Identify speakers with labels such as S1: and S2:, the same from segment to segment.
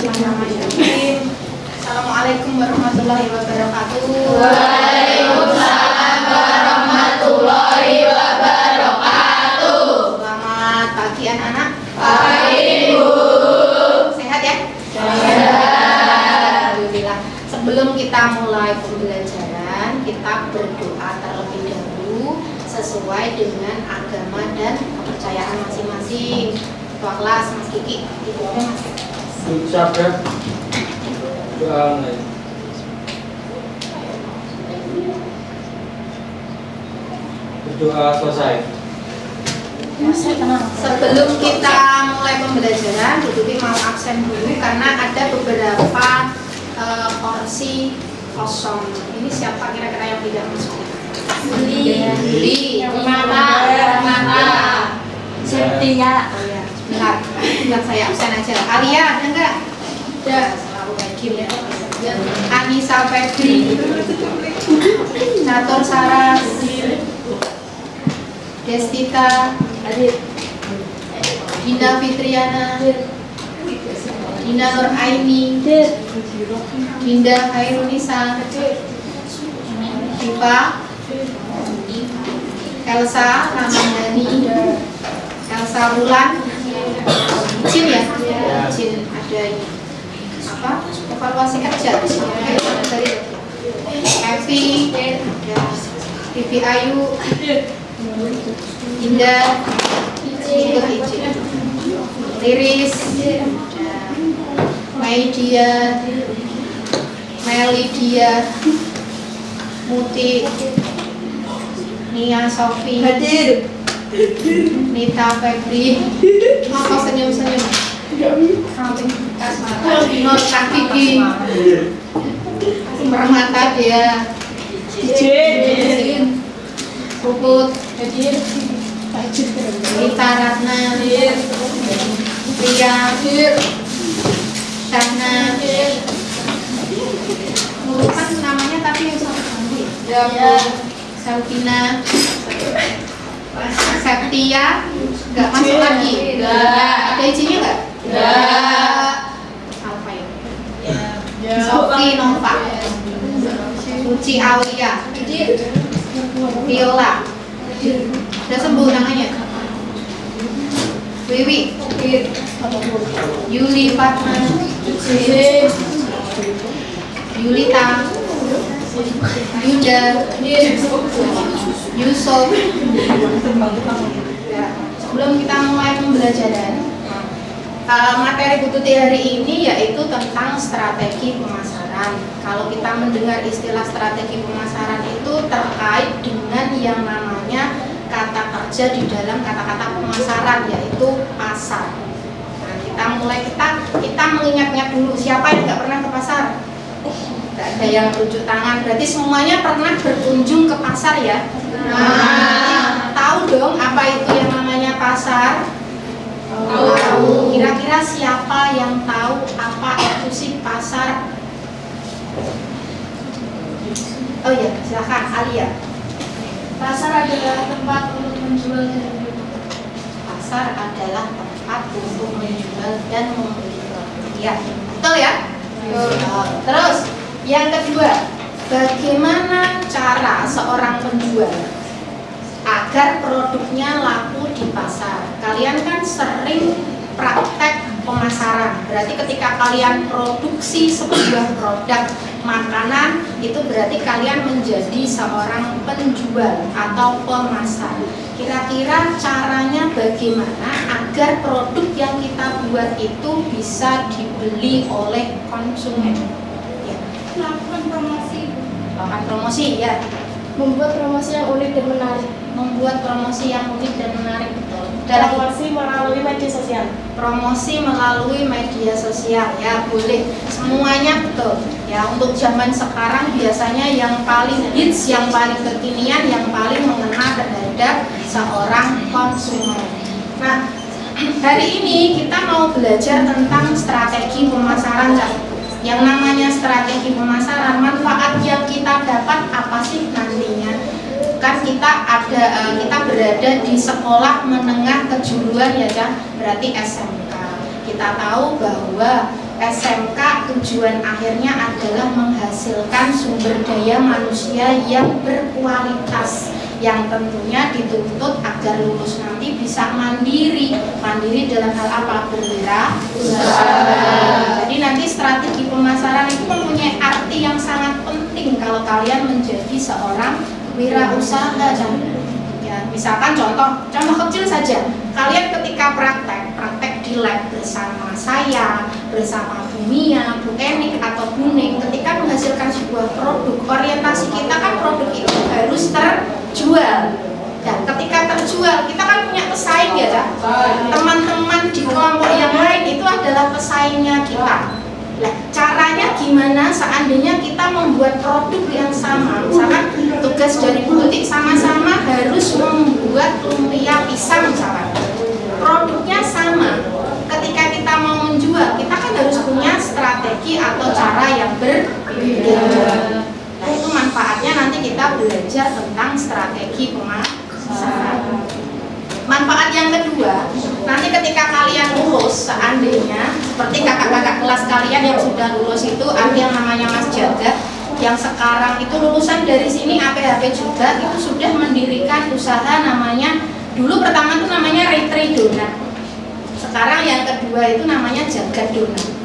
S1: Bismillahirrahmanirrahim. Assalamualaikum warahmatullahi wabarakatuh.
S2: Waalaikumsalam warahmatullahi wabarakatuh.
S1: Selamat pagi anak-anak.
S2: Pagi Bu.
S1: Sehat ya?
S2: Sehat.
S1: Alhamdulillah. Sebelum kita mulai pembelajaran, kita berdoa terlebih dahulu sesuai dengan agama dan kepercayaan masing-masing. Ketua kelas Mas Kiki, ibunya Mas.
S3: Ucapkan doa berdoa selesai.
S1: Sebelum kita mulai pembelajaran, Bu Tuti mau absen dulu karena ada beberapa porsi kosong. Ini siapa kira-kira yang tidak masuk? Beli. Renata.
S2: Septia.
S1: Oh ya, benar. Biar saya absen aja. Alia, ada enggak? Ada. Selalu kayak gini ya. Anissa Febri. Catur Saras. Destita. Dinda Fitriana. Dinda Nur Aini. Dinda Hairunisa. Diva. Elsa Ramandani. Elsa Wulan. Izin ya? Izin ada ini. Apa? Evaluasi kerja. Evi. Vivi Ayu. Indah. Izin. Liris. Maidia. Melidia. Muti. Nia Sofi. Nita Febri. Apa senyum-senyum? Nur Kaki. Permata dia. Puput. Rita Ratna. Ria. Shana. Kan namanya tapi yang satu ya. Salvina. Septia. Nggak masuk lagi?
S2: Nggak.
S1: Ada izinnya nggak?
S2: Nggak.
S1: Apa ya? Sofi Nova. Uci Aulia. Viola. Udah sembuh tangannya? Wiwi. Yuli Fatma. Yulita. Yuda. Yusuf. Ya, sebelum kita mulai pembelajaran, materi Bu Tuti hari ini yaitu tentang strategi pemasaran. Kalau kita mendengar istilah strategi pemasaran itu terkait dengan yang namanya kata kerja di dalam kata-kata pemasaran, yaitu pasar. Nah, kita mengingat-ingat dulu, siapa yang nggak pernah ke pasar? Nggak ada yang tunjuk tangan, berarti semuanya pernah berkunjung ke pasar ya? Nah, tahu dong apa itu yang namanya pasar? Tahu. Kira-kira siapa yang tahu apa itu sih pasar? Oh iya, silakan Alia.
S2: Pasar adalah tempat untuk menjual dan membeli.
S1: Pasar adalah tempat untuk menjual dan membeli. Ya, betul ya? Terus, yang kedua, bagaimana cara seorang penjual agar produknya laku di pasar? Kalian kan sering praktek pemasaran. Berarti ketika kalian produksi sebuah produk makanan, itu berarti kalian menjadi seorang penjual atau pemasar. Kira-kira caranya bagaimana agar produk yang kita buat itu bisa dibeli oleh konsumen? Ya.
S2: Melakukan promosi.
S1: Melakukan promosi ya.
S2: Membuat promosi yang unik dan menarik.
S1: Membuat promosi yang unik dan menarik, betul.
S2: Promosi melalui media sosial.
S1: Promosi melalui media sosial, ya boleh. Semuanya betul. Ya, untuk zaman sekarang biasanya yang paling hits, yang paling kekinian, yang paling mengena terhadap seorang konsumen. Nah, hari ini kita mau belajar tentang strategi pemasaran, Cak. Yang namanya strategi pemasaran, manfaat yang kita dapat apa sih nantinya? Kan kita berada di sekolah menengah kejuruan ya, Cak. Berarti SMK. Kita tahu bahwa SMK tujuan akhirnya adalah menghasilkan sumber daya manusia yang berkualitas, yang tentunya dituntut agar lulus nanti bisa mandiri dalam hal apa? Berwirausaha. Jadi nanti strategi pemasaran itu mempunyai arti yang sangat penting kalau kalian menjadi seorang wirausaha. Ya, misalkan contoh kecil saja, kalian ketika praktek di lab bersama saya, bersama Bu Mia, Bu Enik atau Bu Ning, ketika menghasilkan sebuah produk, orientasi kita kan produk itu harus terjual. Dan ketika terjual, kita kan punya pesaing ya, Cak? Teman-teman di kelompok yang lain itu adalah pesaingnya kita. Nah, caranya gimana seandainya kita membuat produk yang sama? Misalkan tugas dari butik sama-sama harus membuat lumpia pisang misalkan. Produknya sama. Ketika kita mau menjual, kita kan harus punya strategi atau cara yang berbeda. Nah, itu manfaatnya nanti kita belajar tentang strategi pemasaran. Manfaat yang kedua, nanti ketika kalian lulus, seandainya seperti kakak-kakak kelas kalian yang sudah lulus itu, ada yang namanya Mas Jagat, yang sekarang itu lulusan dari sini APHP juga, itu sudah mendirikan usaha namanya, dulu pertama itu namanya Retri Donat, sekarang yang kedua itu namanya Jagat Donat.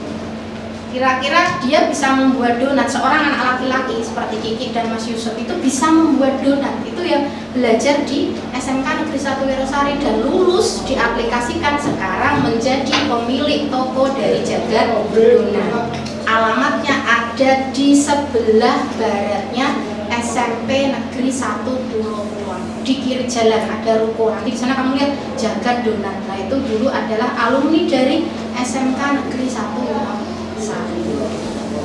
S1: Kira-kira dia bisa membuat donat, seorang anak laki-laki seperti Kiki dan Mas Yusuf itu bisa membuat donat. Itu yang belajar di SMK Negeri 1 Wirosari dan lulus diaplikasikan sekarang menjadi pemilik toko dari Jagat Donat. Alamatnya ada di sebelah baratnya SMP Negeri 1 Pulau Pulang. Di kiri jalan ada ruko. Nanti di sana kamu lihat Jagat Donat. Nah, itu dulu adalah alumni dari SMK Negeri 1 Pulau.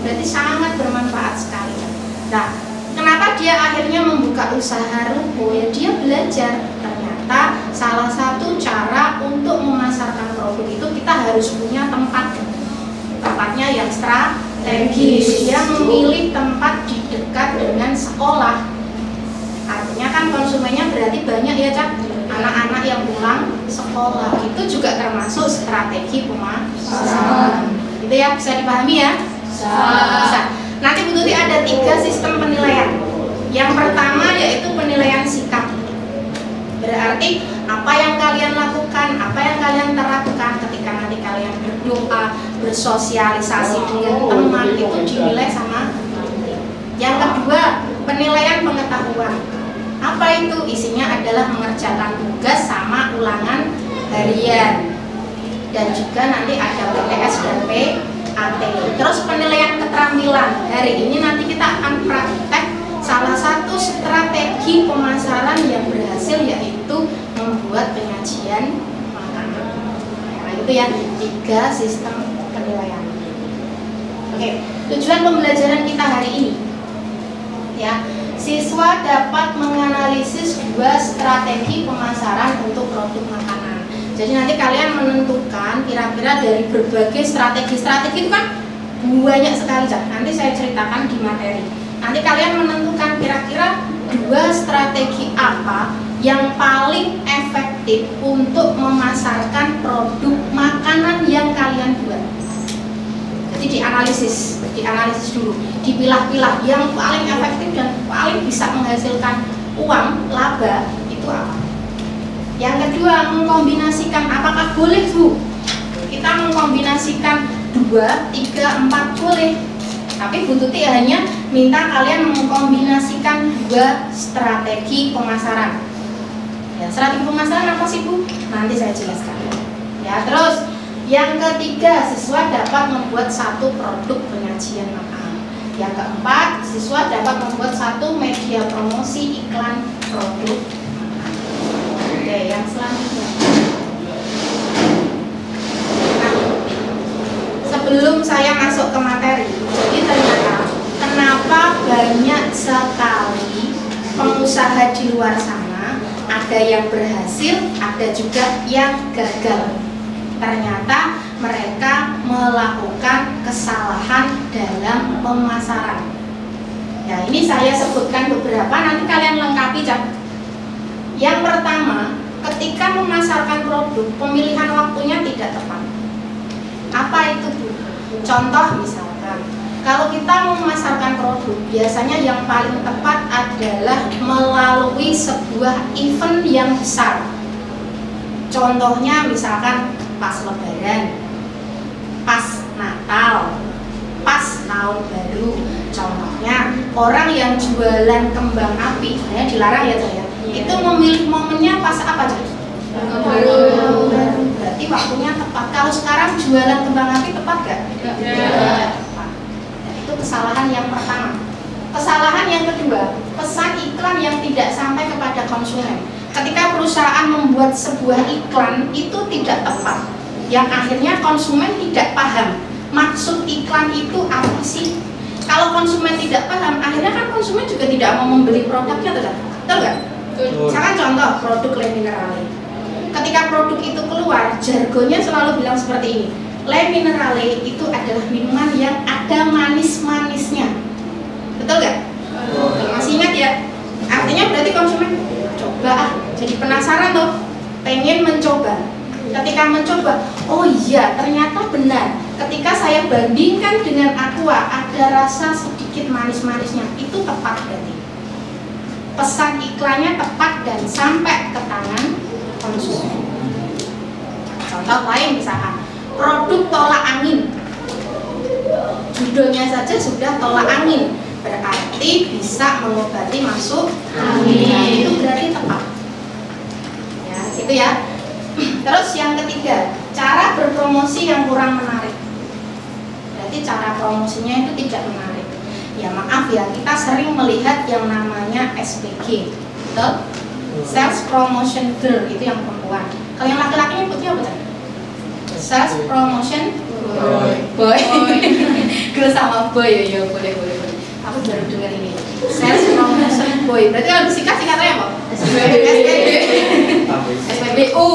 S1: Berarti sangat bermanfaat sekali. Nah, kenapa dia akhirnya membuka usaha ruko? Ya, dia belajar ternyata salah satu cara untuk memasarkan produk itu kita harus punya tempatnya yang strategis. Dia memilih tempat di dekat dengan sekolah. Artinya kan konsumennya berarti banyak ya, Cak, anak-anak yang pulang sekolah. Itu juga termasuk strategi pemasaran. Itu ya, bisa dipahami ya? Bisa. Nanti Bu Tuti ada 3 sistem penilaian. Yang pertama yaitu penilaian sikap. Berarti apa yang kalian lakukan, apa yang kalian terapkan ketika nanti kalian berdoa, bersosialisasi dengan teman, itu dinilai sama. Yang kedua, penilaian pengetahuan. Apa itu? Isinya adalah mengerjakan tugas sama ulangan harian. Dan juga nanti ada PTS dan PAT. Terus penilaian keterampilan. Hari ini nanti kita akan praktek salah satu strategi pemasaran yang berhasil, yaitu membuat penyajian makanan. Nah, itu ya 3 sistem penilaian. Oke, tujuan pembelajaran kita hari ini ya, siswa dapat menganalisis 2 strategi pemasaran untuk produk makanan. Jadi nanti kalian menentukan kira-kira dari berbagai strategi itu kan banyak sekali, nanti saya ceritakan di materi. Nanti kalian menentukan kira-kira 2 strategi apa yang paling efektif untuk memasarkan produk makanan yang kalian buat. Jadi dianalisis dulu, dipilah-pilah yang paling efektif dan paling bisa menghasilkan uang, laba itu apa. Yang kedua, mengkombinasikan. Apakah boleh, Bu? Kita mengkombinasikan 2, 3, 4 boleh. Tapi Bu Tuti hanya minta kalian mengkombinasikan 2 strategi pemasaran. Ya, strategi pemasaran apa sih, Bu? Nanti saya jelaskan. Ya, terus yang ketiga, siswa dapat membuat 1 produk penyajian makanan. Yang keempat, siswa dapat membuat 1 media promosi iklan produk. Oke, yang selanjutnya. Nah, sebelum saya masuk ke materi, jadi ternyata kenapa banyak sekali pengusaha di luar sana, ada yang berhasil, ada juga yang gagal. Ternyata mereka melakukan kesalahan dalam pemasaran. Ya, ini saya sebutkan beberapa, nanti kalian lengkapi, Cak. Yang pertama, ketika memasarkan produk, pemilihan waktunya tidak tepat. Apa itu, Bu? Contoh misalkan, kalau kita memasarkan produk, biasanya yang paling tepat adalah melalui sebuah event yang besar. Contohnya misalkan pas Lebaran, pas Natal, pas Tahun Baru. Contohnya orang yang jualan kembang api, saya dilarang ya saya. Itu memilih momennya pas apa Cak? Tahun Baru. Berarti waktunya tepat. Kalau sekarang jualan kembang api tepat gak? Tidak tepat. Dan itu kesalahan yang pertama. Kesalahan yang kedua, pesan iklan yang tidak sampai kepada konsumen. Ketika perusahaan membuat sebuah iklan itu tidak tepat, yang akhirnya konsumen tidak paham maksud iklan itu apa sih. Kalau konsumen tidak paham, akhirnya kan konsumen juga tidak mau membeli produknya, betul nggak? Misalkan contoh produk Le Minerale. Ketika produk itu keluar, jargonnya selalu bilang seperti ini, Le Minerale itu adalah minuman yang ada manis-manisnya, betul nggak? Masih ingat ya? Artinya berarti konsumen coba jadi penasaran tuh, pengen mencoba. Ketika mencoba, oh iya ternyata benar. Ketika saya bandingkan dengan Aqua, ada rasa sedikit manis-manisnya. Itu tepat berarti. Pesan iklannya tepat dan sampai ke tangan konsumen. Contoh lain misalkan, produk tolak angin. Judulnya saja sudah tolak angin, berarti bisa mengobati masuk angin. Itu berarti tepat. Ya, itu ya. Terus yang ketiga, cara berpromosi yang kurang menarik. Berarti cara promosinya itu tidak menarik. Ya maaf ya, kita sering melihat yang namanya SPG, betul? Sales Promotion Girl, itu yang perempuan. Kalau yang laki-laki nyebutnya apa? Sales Promotion Boy. Girl sama boy, ya boleh. Aku baru dengar ini. Sales Promotion Boy. Berarti kalau disingkat singkatannya apa? SPBU.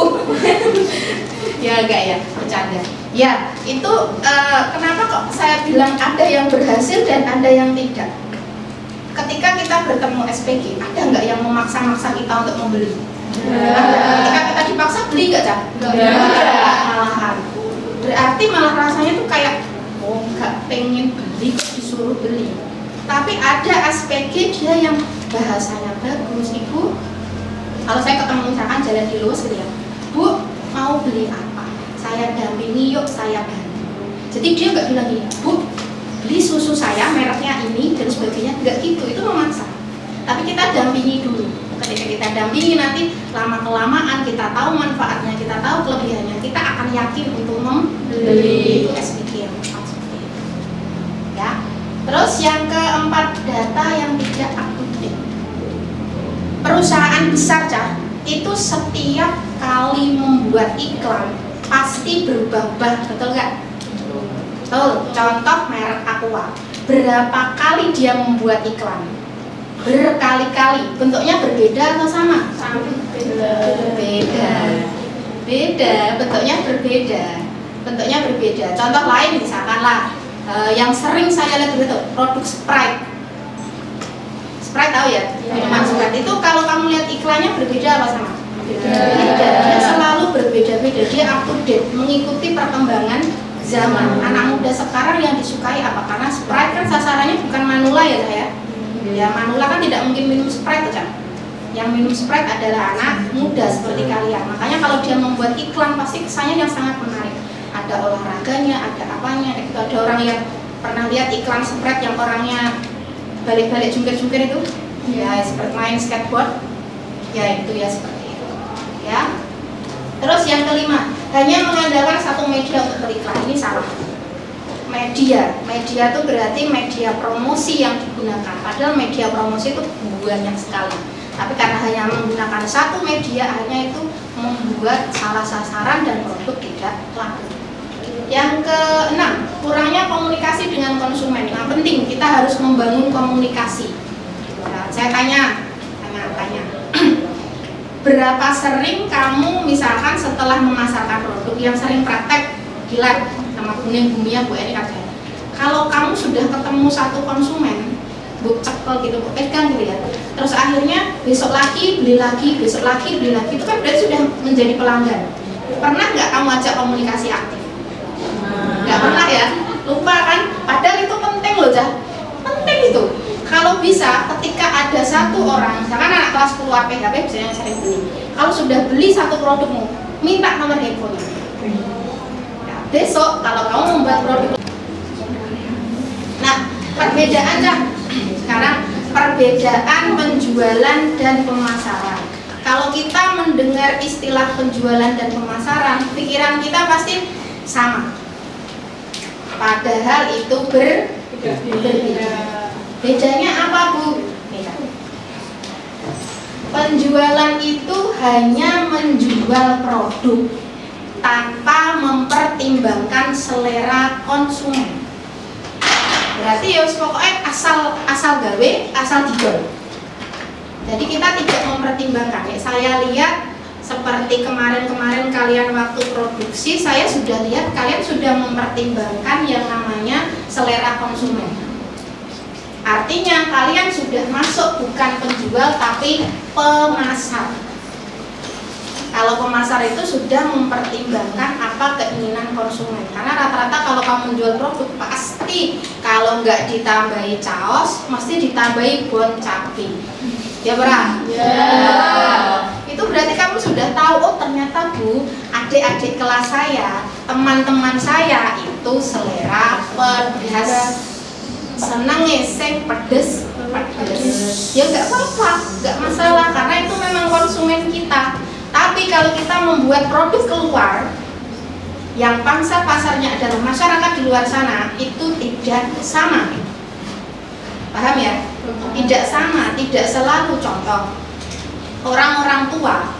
S1: Ya enggak ya, bercanda. Ya, itu kenapa kok saya bilang ada yang berhasil dan ada yang tidak. Ketika kita bertemu SPG, ada nggak yang memaksa-maksa kita untuk membeli? Ketika kita dipaksa beli nggak, Cak? Malahan. Berarti malah rasanya tuh kayak, oh nggak pengen beli, disuruh beli. Tapi ada SPG dia yang bahasanya bagus, Ibu. Kalau saya ketemu misalkan jalan di luas gitu ya, Bu, mau beli apa? Saya dampingi, yuk saya bantu. Jadi dia nggak bilang gini, Bu, beli susu saya mereknya ini dan sebagainya, nggak gitu, itu memaksa. Tapi kita dampingi dulu. Ketika kita dampingi nanti lama kelamaan kita tahu manfaatnya, kita tahu kelebihannya, kita akan yakin untuk membeli. Itu SPG yang tepat seperti itu. Ya. Terus yang keempat, data yang tidak up-to-date. Perusahaan besar, Cah, itu setiap kali membuat iklan pasti berubah-ubah, betul nggak? Betul. Contoh merek Aqua, berapa kali dia membuat iklan? Berkali-kali. Bentuknya berbeda atau sama? Beda. Bentuknya berbeda. Contoh lain misalkan lah, yang sering saya lihat itu produk Sprite. Sprite tahu ya? Minuman Sprite itu kalau kamu lihat iklannya berbeda apa sama? Beda. Dia selalu berbeda-beda. Dia up to date, mengikuti perkembangan zaman. Anak muda sekarang yang disukai apa? Karena Sprite kan sasarannya bukan manula ya saya. Ya manula kan tidak mungkin minum Sprite, kan? Yang minum Sprite adalah anak muda seperti kalian. Makanya kalau dia membuat iklan pasti kesannya yang sangat menarik. Ada olahraganya, ada apanya. Itu ada orang yang pernah lihat iklan Sprite yang orangnya balik-balik jungkir-jungkir itu, ya seperti main skateboard, ya itu ya seperti itu, ya. Terus yang kelima, hanya mengandalkan satu media untuk beriklan, ini salah. Media itu berarti media promosi yang digunakan, padahal media promosi itu banyak sekali. Tapi karena hanya menggunakan satu media, akhirnya itu membuat salah sasaran dan produk tidak laku. Yang keenam, kurangnya komunikasi dengan konsumen. Yang penting kita harus membangun komunikasi. Nah, saya tanya. Berapa sering kamu misalkan setelah memasarkan produk yang sering praktek kilat sama kuning buminya Bu Eni katanya. Kalau kamu sudah ketemu satu konsumen, Bu cekel gitu, Bu pegang gitu ya. Terus akhirnya besok lagi beli lagi, besok lagi beli lagi, itu kan berarti sudah menjadi pelanggan. Pernah nggak kamu ajak komunikasi aktif? Nggak pernah ya. lupa kan? Padahal itu penting loh, Cah. Penting itu. Kalau bisa ketika ada satu orang, misalkan anak kelas 10 APHP misalnya yang sering beli, kalau sudah beli satu produkmu, minta nomor handphone. Nah, besok kalau kamu membuat produk, nah perbedaan Cah, sekarang perbedaan penjualan dan pemasaran. Kalau kita mendengar istilah penjualan dan pemasaran, pikiran kita pasti sama. Padahal itu berbeda. Bedanya apa, Bu? Penjualan itu hanya menjual produk tanpa mempertimbangkan selera konsumen. Berarti ya pokoknya asal gawe, asal dijual. Jadi kita tidak mempertimbangkan. Ya, saya lihat seperti kemarin-kemarin kalian waktu produksi, saya sudah lihat kalian sudah mempertimbangkan yang namanya selera konsumen. Artinya kalian sudah masuk bukan penjual tapi pemasar. Kalau pemasar itu sudah mempertimbangkan apa keinginan konsumen. Karena rata-rata kalau kamu menjual produk pasti kalau nggak ditambahi caos, mesti ditambahi bon cabai. Ya Bra? Ya. Itu berarti kamu sudah tahu, oh ternyata Bu, adik-adik kelas saya, teman-teman saya itu selera pedas. Senang sing pedes. Ya nggak apa-apa, nggak masalah karena itu memang konsumen kita. Tapi kalau kita membuat produk keluar yang pangsa pasarnya adalah masyarakat di luar sana, itu tidak sama. Paham ya? Tidak sama, tidak selalu. Contoh, orang-orang tua,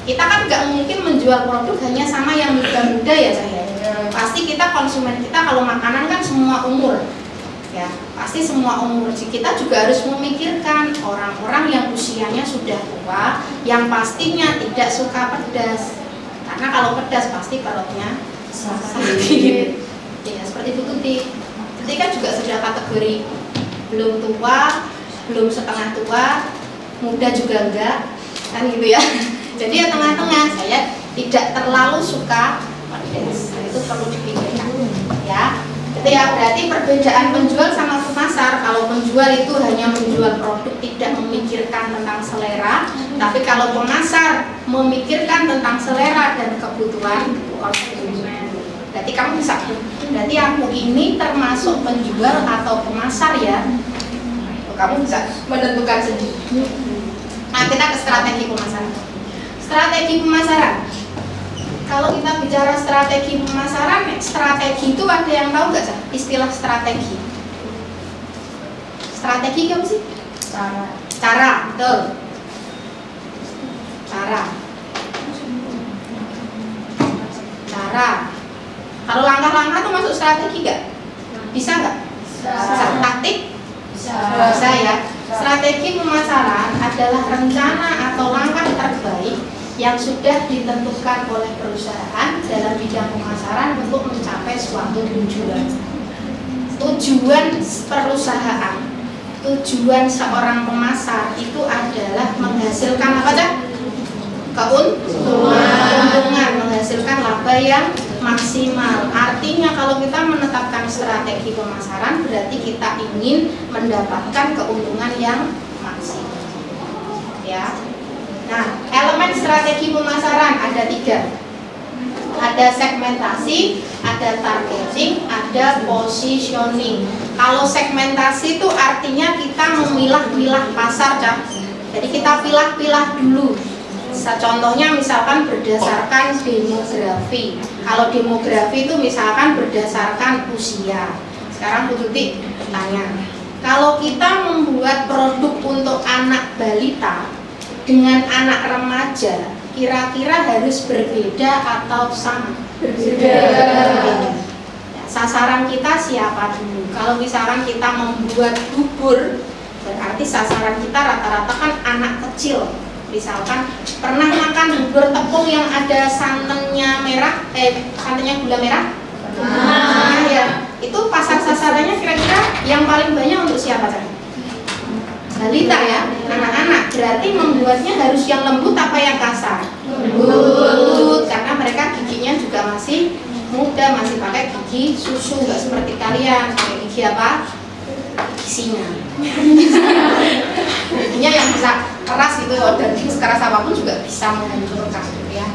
S1: kita kan nggak mungkin menjual produk hanya sama yang muda-muda ya saya. Pasti kita konsumen kita kalau makanan kan semua umur. Ya, pasti semua umur. Kita juga harus memikirkan orang-orang yang usianya sudah tua, yang pastinya tidak suka pedas. Karena kalau pedas pasti perutnya sakit. Ya, seperti Bu Tuti. Tuti kan juga sudah kategori belum tua, belum setengah tua, muda juga enggak, kan gitu ya. Jadi ya tengah-tengah, saya tidak terlalu suka pedas. Nah, itu perlu dipikirkan ya. Itu ya, berarti perbedaan penjual sama pemasar. Kalau penjual itu hanya menjual produk, tidak memikirkan tentang selera. Tapi kalau pemasar memikirkan tentang selera dan kebutuhan konsumen. Berarti kamu bisa, berarti aku ini termasuk penjual atau pemasar ya. Kamu bisa menentukan sendiri. Nah, kita ke strategi pemasaran. Strategi pemasaran. Kalau kita bicara strategi pemasaran, strategi itu ada yang tahu nggak sih istilah strategi? Strategi apa sih? Cara, betul. Cara. Kalau langkah-langkah itu masuk strategi nggak? Bisa nggak? Taktik? Bisa ya. Strategi pemasaran adalah rencana atau langkah terbaik yang sudah ditentukan oleh perusahaan dalam bidang pemasaran untuk mencapai suatu tujuan. Tujuan perusahaan, tujuan seorang pemasar itu adalah menghasilkan apa Cak? Keuntungan, menghasilkan laba yang maksimal. Artinya kalau kita menetapkan strategi pemasaran berarti kita ingin mendapatkan keuntungan yang maksimal. Ya. Nah, elemen strategi pemasaran ada 3. Ada segmentasi, ada targeting, ada positioning. Kalau segmentasi itu artinya kita memilah-milah pasar, Cak. Jadi kita pilah-pilah dulu. Contohnya misalkan berdasarkan demografi. Kalau demografi itu misalkan berdasarkan usia. Sekarang Bu Tuti tanya, kalau kita membuat produk untuk anak balita dengan anak remaja, kira-kira harus berbeda atau sama? Berbeda. Ya, sasaran kita siapa dulu? Kalau misalkan kita membuat bubur, berarti sasaran kita rata-rata kan anak kecil. Misalkan pernah makan bubur tepung yang ada santannya merah, santannya gula merah? Nah, ya, itu pasar sasarannya kira-kira yang paling banyak untuk siapa kan? Balita ya, anak-anak. Berarti membuatnya harus yang lembut apa yang kasar? Lembut, karena mereka giginya juga masih muda masih pakai gigi susu, nggak seperti kalian pakai gigi apa? Singa. Giginya yang bisa keras gitu, dan sekeras apapun juga bisa menghancurkan ya.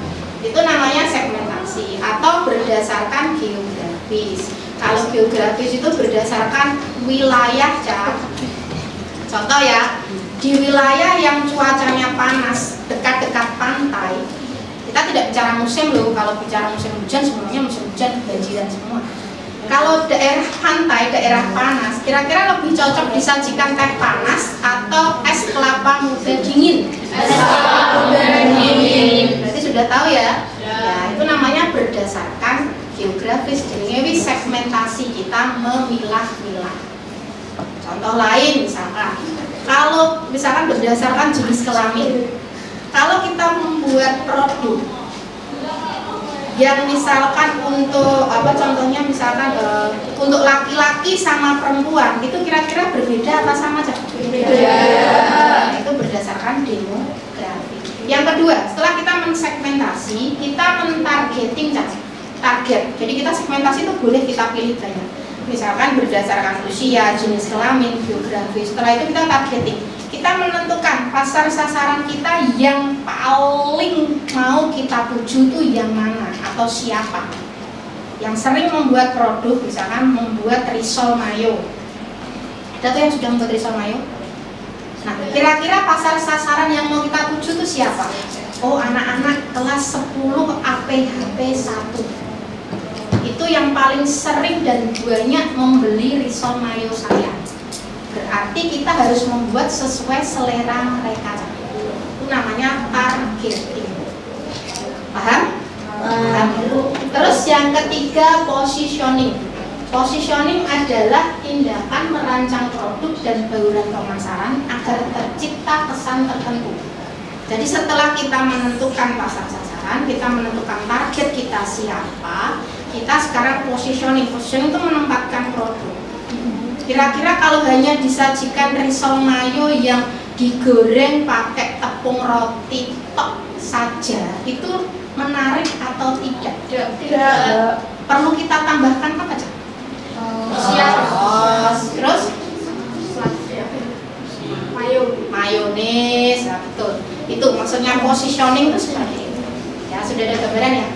S1: Itu namanya segmentasi atau berdasarkan geografis. Kalau geografis itu berdasarkan wilayah, Cak. Contoh ya, di wilayah yang cuacanya panas, dekat-dekat pantai, kita tidak bicara musim loh. Kalau bicara musim hujan, semuanya musim hujan, banjiran semua. Kalau daerah pantai, daerah panas, kira-kira lebih cocok disajikan teh panas atau es kelapa muda dingin? Es kelapa muda dingin. Berarti sudah tahu ya? Ya, itu namanya berdasarkan geografis. Jadi segmentasi kita memilah-milah. Contoh lain misalkan, kalau misalkan berdasarkan jenis kelamin, kalau kita membuat produk yang misalkan untuk apa, contohnya misalkan untuk laki-laki sama perempuan itu kira-kira berbeda apa sama aja? Berbeda. Itu berdasarkan demografi. Yang kedua, setelah kita mensegmentasi, kita mentargeting target. Jadi kita segmentasi itu boleh kita pilih banyak. Misalkan berdasarkan usia, jenis kelamin, geografi. Setelah itu kita targeting. Kita menentukan pasar sasaran kita yang paling mau kita tuju itu yang mana atau siapa. Yang sering membuat produk, misalkan membuat risol mayo. Ada tuh yang sudah membuat risol mayo? Nah, kira-kira pasar sasaran yang mau kita tuju itu siapa? Oh, anak-anak kelas 10 APHP 1. Itu yang paling sering dan banyak membeli risol mayo saya. Berarti kita harus membuat sesuai selera mereka. Itu namanya targeting. Paham? Paham. Terus yang ketiga, positioning. Positioning adalah tindakan merancang produk dan bauran pemasaran agar tercipta kesan tertentu. Jadi setelah kita menentukan pasar sasaran, kita menentukan target kita siapa, kita sekarang positioning. Positioning itu menempatkan produk. Kira-kira kalau hanya disajikan risol mayo yang digoreng pakai tepung roti tok saja, itu menarik atau tidak? Tidak. Perlu kita tambahkan apa aja? Terus mayones, nah, betul. Itu maksudnya positioning itu seperti itu. Ya, sudah ada gambaran ya?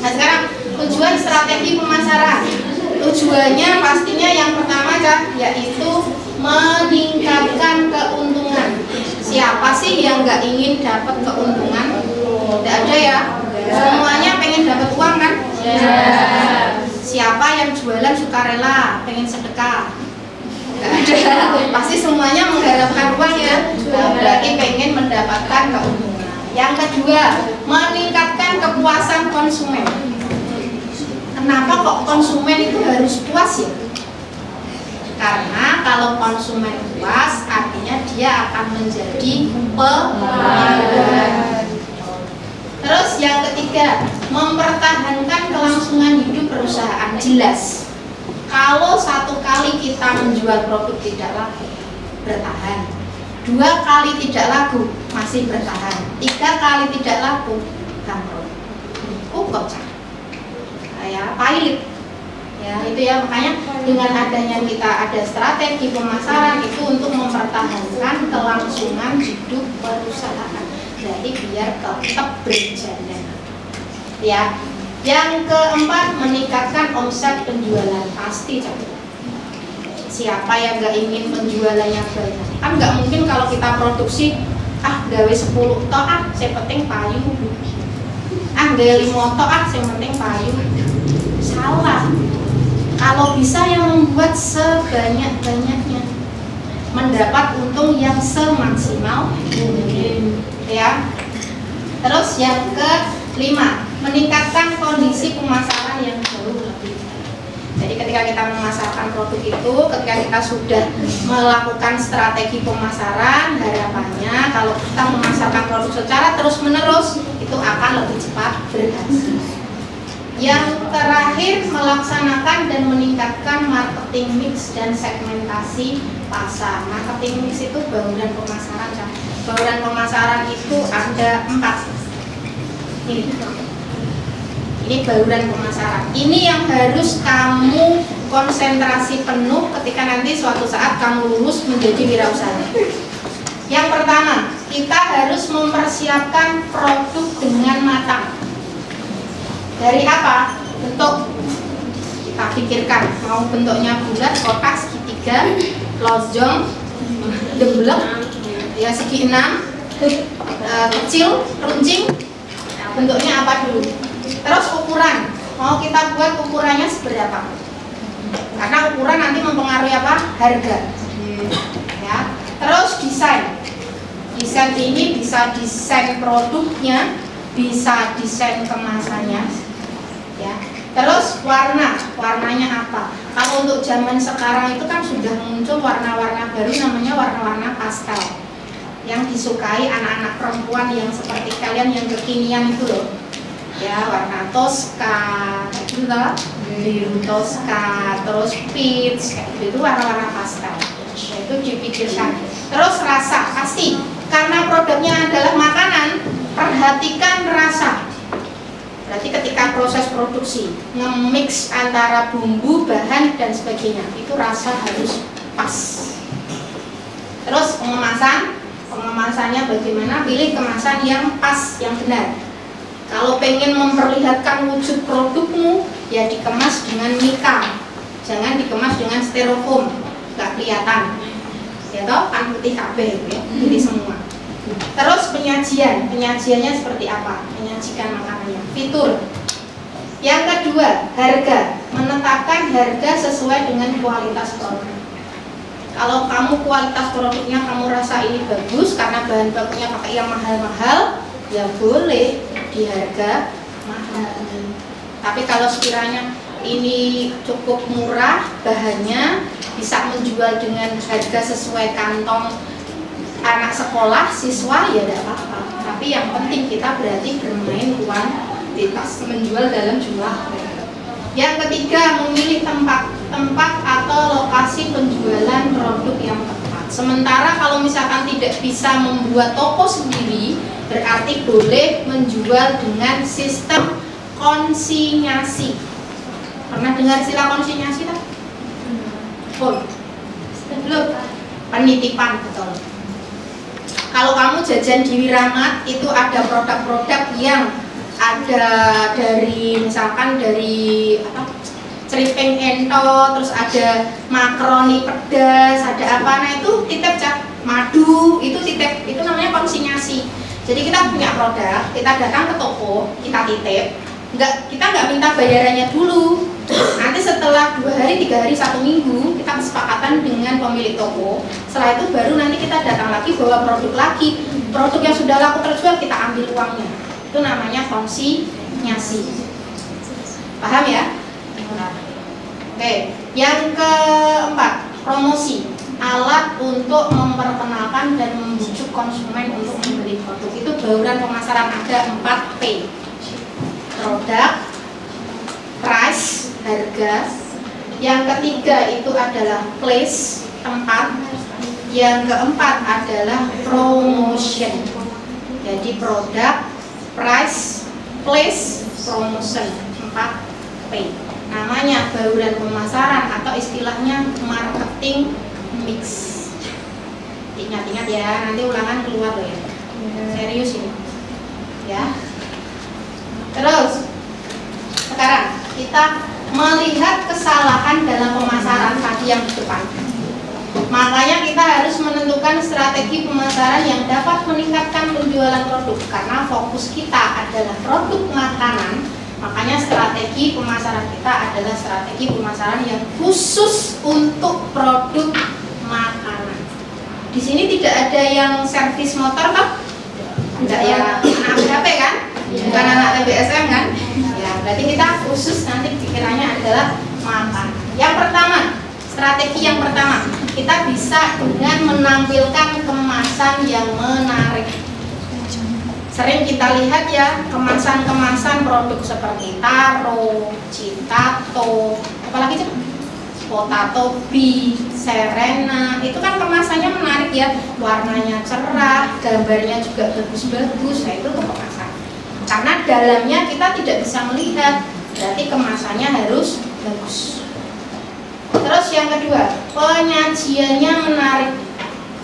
S1: Nah, sekarang tujuan strategi pemasaran. Tujuannya pastinya yang pertama yaitu meningkatkan keuntungan. Siapa sih yang nggak ingin dapat keuntungan? Tidak ada ya. Semuanya pengen dapat uang kan? Siapa yang jualan sukarela, pengen sedekah? Nggak ada. Pasti semuanya mengharapkan uang ya. Berarti pengen mendapatkan keuntungan. Yang kedua, meningkatkan kepuasan konsumen. Kenapa kok konsumen itu harus puas ya? Karena kalau konsumen puas, artinya dia akan menjadi pelanggan. Terus yang ketiga, mempertahankan kelangsungan hidup perusahaan. Jelas, kalau satu kali kita menjual produk tidak laku, bertahan. 2 kali tidak laku, masih bertahan. 3 kali tidak laku, bangkrut. Kok ya, pilot ya, itu ya. Makanya dengan adanya kita ada strategi pemasaran itu untuk mempertahankan kelangsungan hidup perusahaan, jadi biar tetap berjalan ya. Yang keempat, meningkatkan omset penjualan. Pasti siapa yang nggak ingin penjualannya banyak? Kan nggak mungkin kalau kita produksi gawe 10 tok saya penting payu, gawe 5 tok saya penting payu. Salah. Kalau bisa yang membuat sebanyak-banyaknya, mendapat untung yang semaksimal mungkin ya. Terus yang kelima, meningkatkan kondisi pemasaran yang jauh lebih baik. Jadi ketika kita memasarkan produk itu, ketika kita sudah melakukan strategi pemasaran, harapannya kalau kita memasarkan produk secara terus-menerus itu akan lebih cepat berhasil. Yang terakhir, melaksanakan dan meningkatkan marketing mix dan segmentasi pasar. Marketing mix itu bauran pemasaran. Bauran pemasaran itu ada 4. Ini Ini bauran pemasaran. Ini yang harus kamu konsentrasi penuh ketika nanti suatu saat kamu lulus menjadi wirausaha. Yang pertama, kita harus mempersiapkan produk dengan matang. Dari apa? Bentuk. Kita pikirkan, mau bentuknya bulat, kotak, segitiga, lonjong, demblek, ya segi 6, kecil, runcing. Bentuknya apa dulu? Terus ukuran, mau kita buat ukurannya seberapa? Karena ukuran nanti mempengaruhi apa? Harga. Ya. Terus desain. Desain ini bisa desain produknya, bisa desain kemasannya. Ya. Terus warnanya apa? Kalau untuk zaman sekarang itu kan sudah muncul warna-warna baru namanya warna-warna pastel. Yang disukai anak-anak perempuan yang seperti kalian yang kekinian itu loh. Ya, warna Tosca, kayak gitu loh. Biru Tosca, terus peach, kayak gitu, itu warna-warna pastel. Ya, itu dipikirkan. Terus rasa, pasti karena produknya adalah makanan, perhatikan rasa. Berarti ketika proses produksi nge-mix antara bumbu, bahan dan sebagainya, itu rasa harus pas. Terus pengemasannya bagaimana? Pilih kemasan yang pas, yang benar. Kalau pengen memperlihatkan wujud produkmu, ya dikemas dengan mika, jangan dikemas dengan styrofoam, nggak kelihatan. Ya toh, kan putih kabeh, ya, putih semua. Terus penyajiannya seperti apa? Menyajikan makanannya. Fitur. Yang kedua, harga. Menetapkan harga sesuai dengan kualitas produk. Kalau kamu kualitas produknya kamu rasa ini bagus karena bahan bakunya pakai yang mahal-mahal, ya boleh di harga mahal. Tapi kalau sekiranya ini cukup murah bahannya, bisa menjual dengan harga sesuai kantong anak sekolah, siswa, ya tidak apa-apa. Tapi yang penting kita berarti bermain kuantitas, menjual dalam jumlah. Yang ketiga, memilih tempat atau lokasi penjualan produk yang tepat. Sementara kalau misalkan tidak bisa membuat toko sendiri, berarti boleh menjual dengan sistem konsinyasi. Pernah dengar istilah konsinyasi tak? Belum? Penitipan, betul. Kalau kamu jajan di Wiramat, itu ada produk-produk yang ada dari misalkan dari apa, ceripeng ento, terus ada makaroni pedas, ada apa, nah itu titip madu, itu titip, itu namanya konsinyasi. Jadi kita punya produk, kita datang ke toko, kita titip, kita nggak minta bayarannya dulu. Nanti setelah 2 hari, 3 hari, 1 minggu, kita kesepakatan dengan pemilik toko. Setelah itu baru nanti kita datang lagi bawa produk lagi. Produk yang sudah laku terjual kita ambil uangnya. Itu namanya konsinyasi. Paham ya? Oke. Yang keempat, promosi. Alat untuk memperkenalkan dan membujuk konsumen untuk membeli produk. Itu bauran pemasaran, ada 4P. Produk, price, harga. Yang ketiga itu adalah place, tempat. Yang keempat adalah promotion. Jadi produk, price, place, promotion, 4P. Namanya bauran pemasaran atau istilahnya marketing mix. Ingat-ingat ya, nanti ulangan keluar loh ya. Serius ini. Ya. Terus sekarang kita melihat kesalahan dalam pemasaran tadi yang di depan. Makanya kita harus menentukan strategi pemasaran yang dapat meningkatkan penjualan produk. Karena fokus kita adalah produk makanan, makanya strategi pemasaran kita adalah strategi pemasaran yang khusus untuk produk makanan. Di sini tidak ada yang servis motor kan? Tidak ya, anak HP kan? Bukan anak TBSM kan? Ya, berarti kita khusus nanti pikirannya adalah makanan. Yang pertama, strategi yang pertama, kita bisa dengan menampilkan kemasan yang menarik. Sering kita lihat ya, kemasan-kemasan produk seperti Taro, Citato, apalagi sih? Potato Bee, Serena, itu kan kemasannya menarik ya, warnanya cerah, gambarnya juga bagus-bagus, nah itu tuh kemasan. karena dalamnya kita tidak bisa melihat, berarti kemasannya harus bagus. Terus yang kedua, penyajiannya menarik.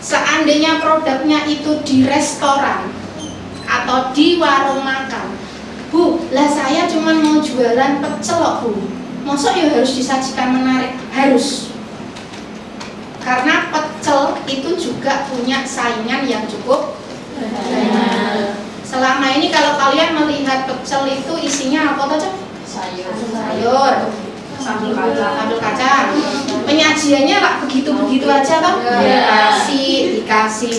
S1: Seandainya produknya itu di restoran atau di warung makan, Bu, lah saya cuma mau jualan pecel kok, Bu, masa ya harus disajikan menarik? Harus. Karena pecel itu juga punya saingan yang cukup banyak. Selama ini kalau kalian melihat pecel itu isinya apa saja? Sayur, sambal kacang. Penyajiannya lah begitu-begitu aja kan? Dikasih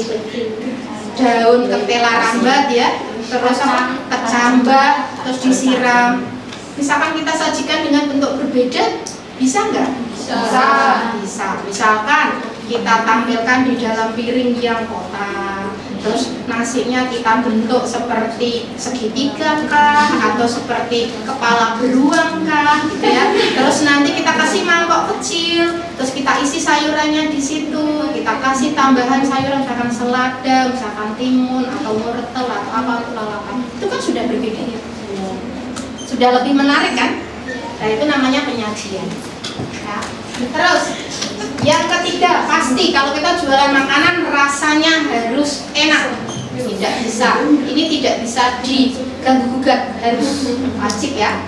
S1: daun ketela rambat ya, terus kecambah, terus disiram. Misalkan kita sajikan dengan bentuk berbeda, bisa nggak? Bisa. Misalkan kita tampilkan di dalam piring yang kotak, terus nasinya kita bentuk seperti segitiga kah, atau seperti kepala beruang kah, gitu ya. Terus nanti kita kasih mangkok kecil, terus kita isi sayurannya di situ, kita kasih tambahan sayuran, misalkan selada, misalkan timun atau wortel atau apa itu lalapan. Itu kan sudah berbeda ya, sudah lebih menarik kan? Nah itu namanya penyajian. Ya. Terus yang ketiga, pasti kalau kita jualan makanan rasanya harus enak. Tidak bisa, ini tidak bisa diganggu gugat, harus wajib ya.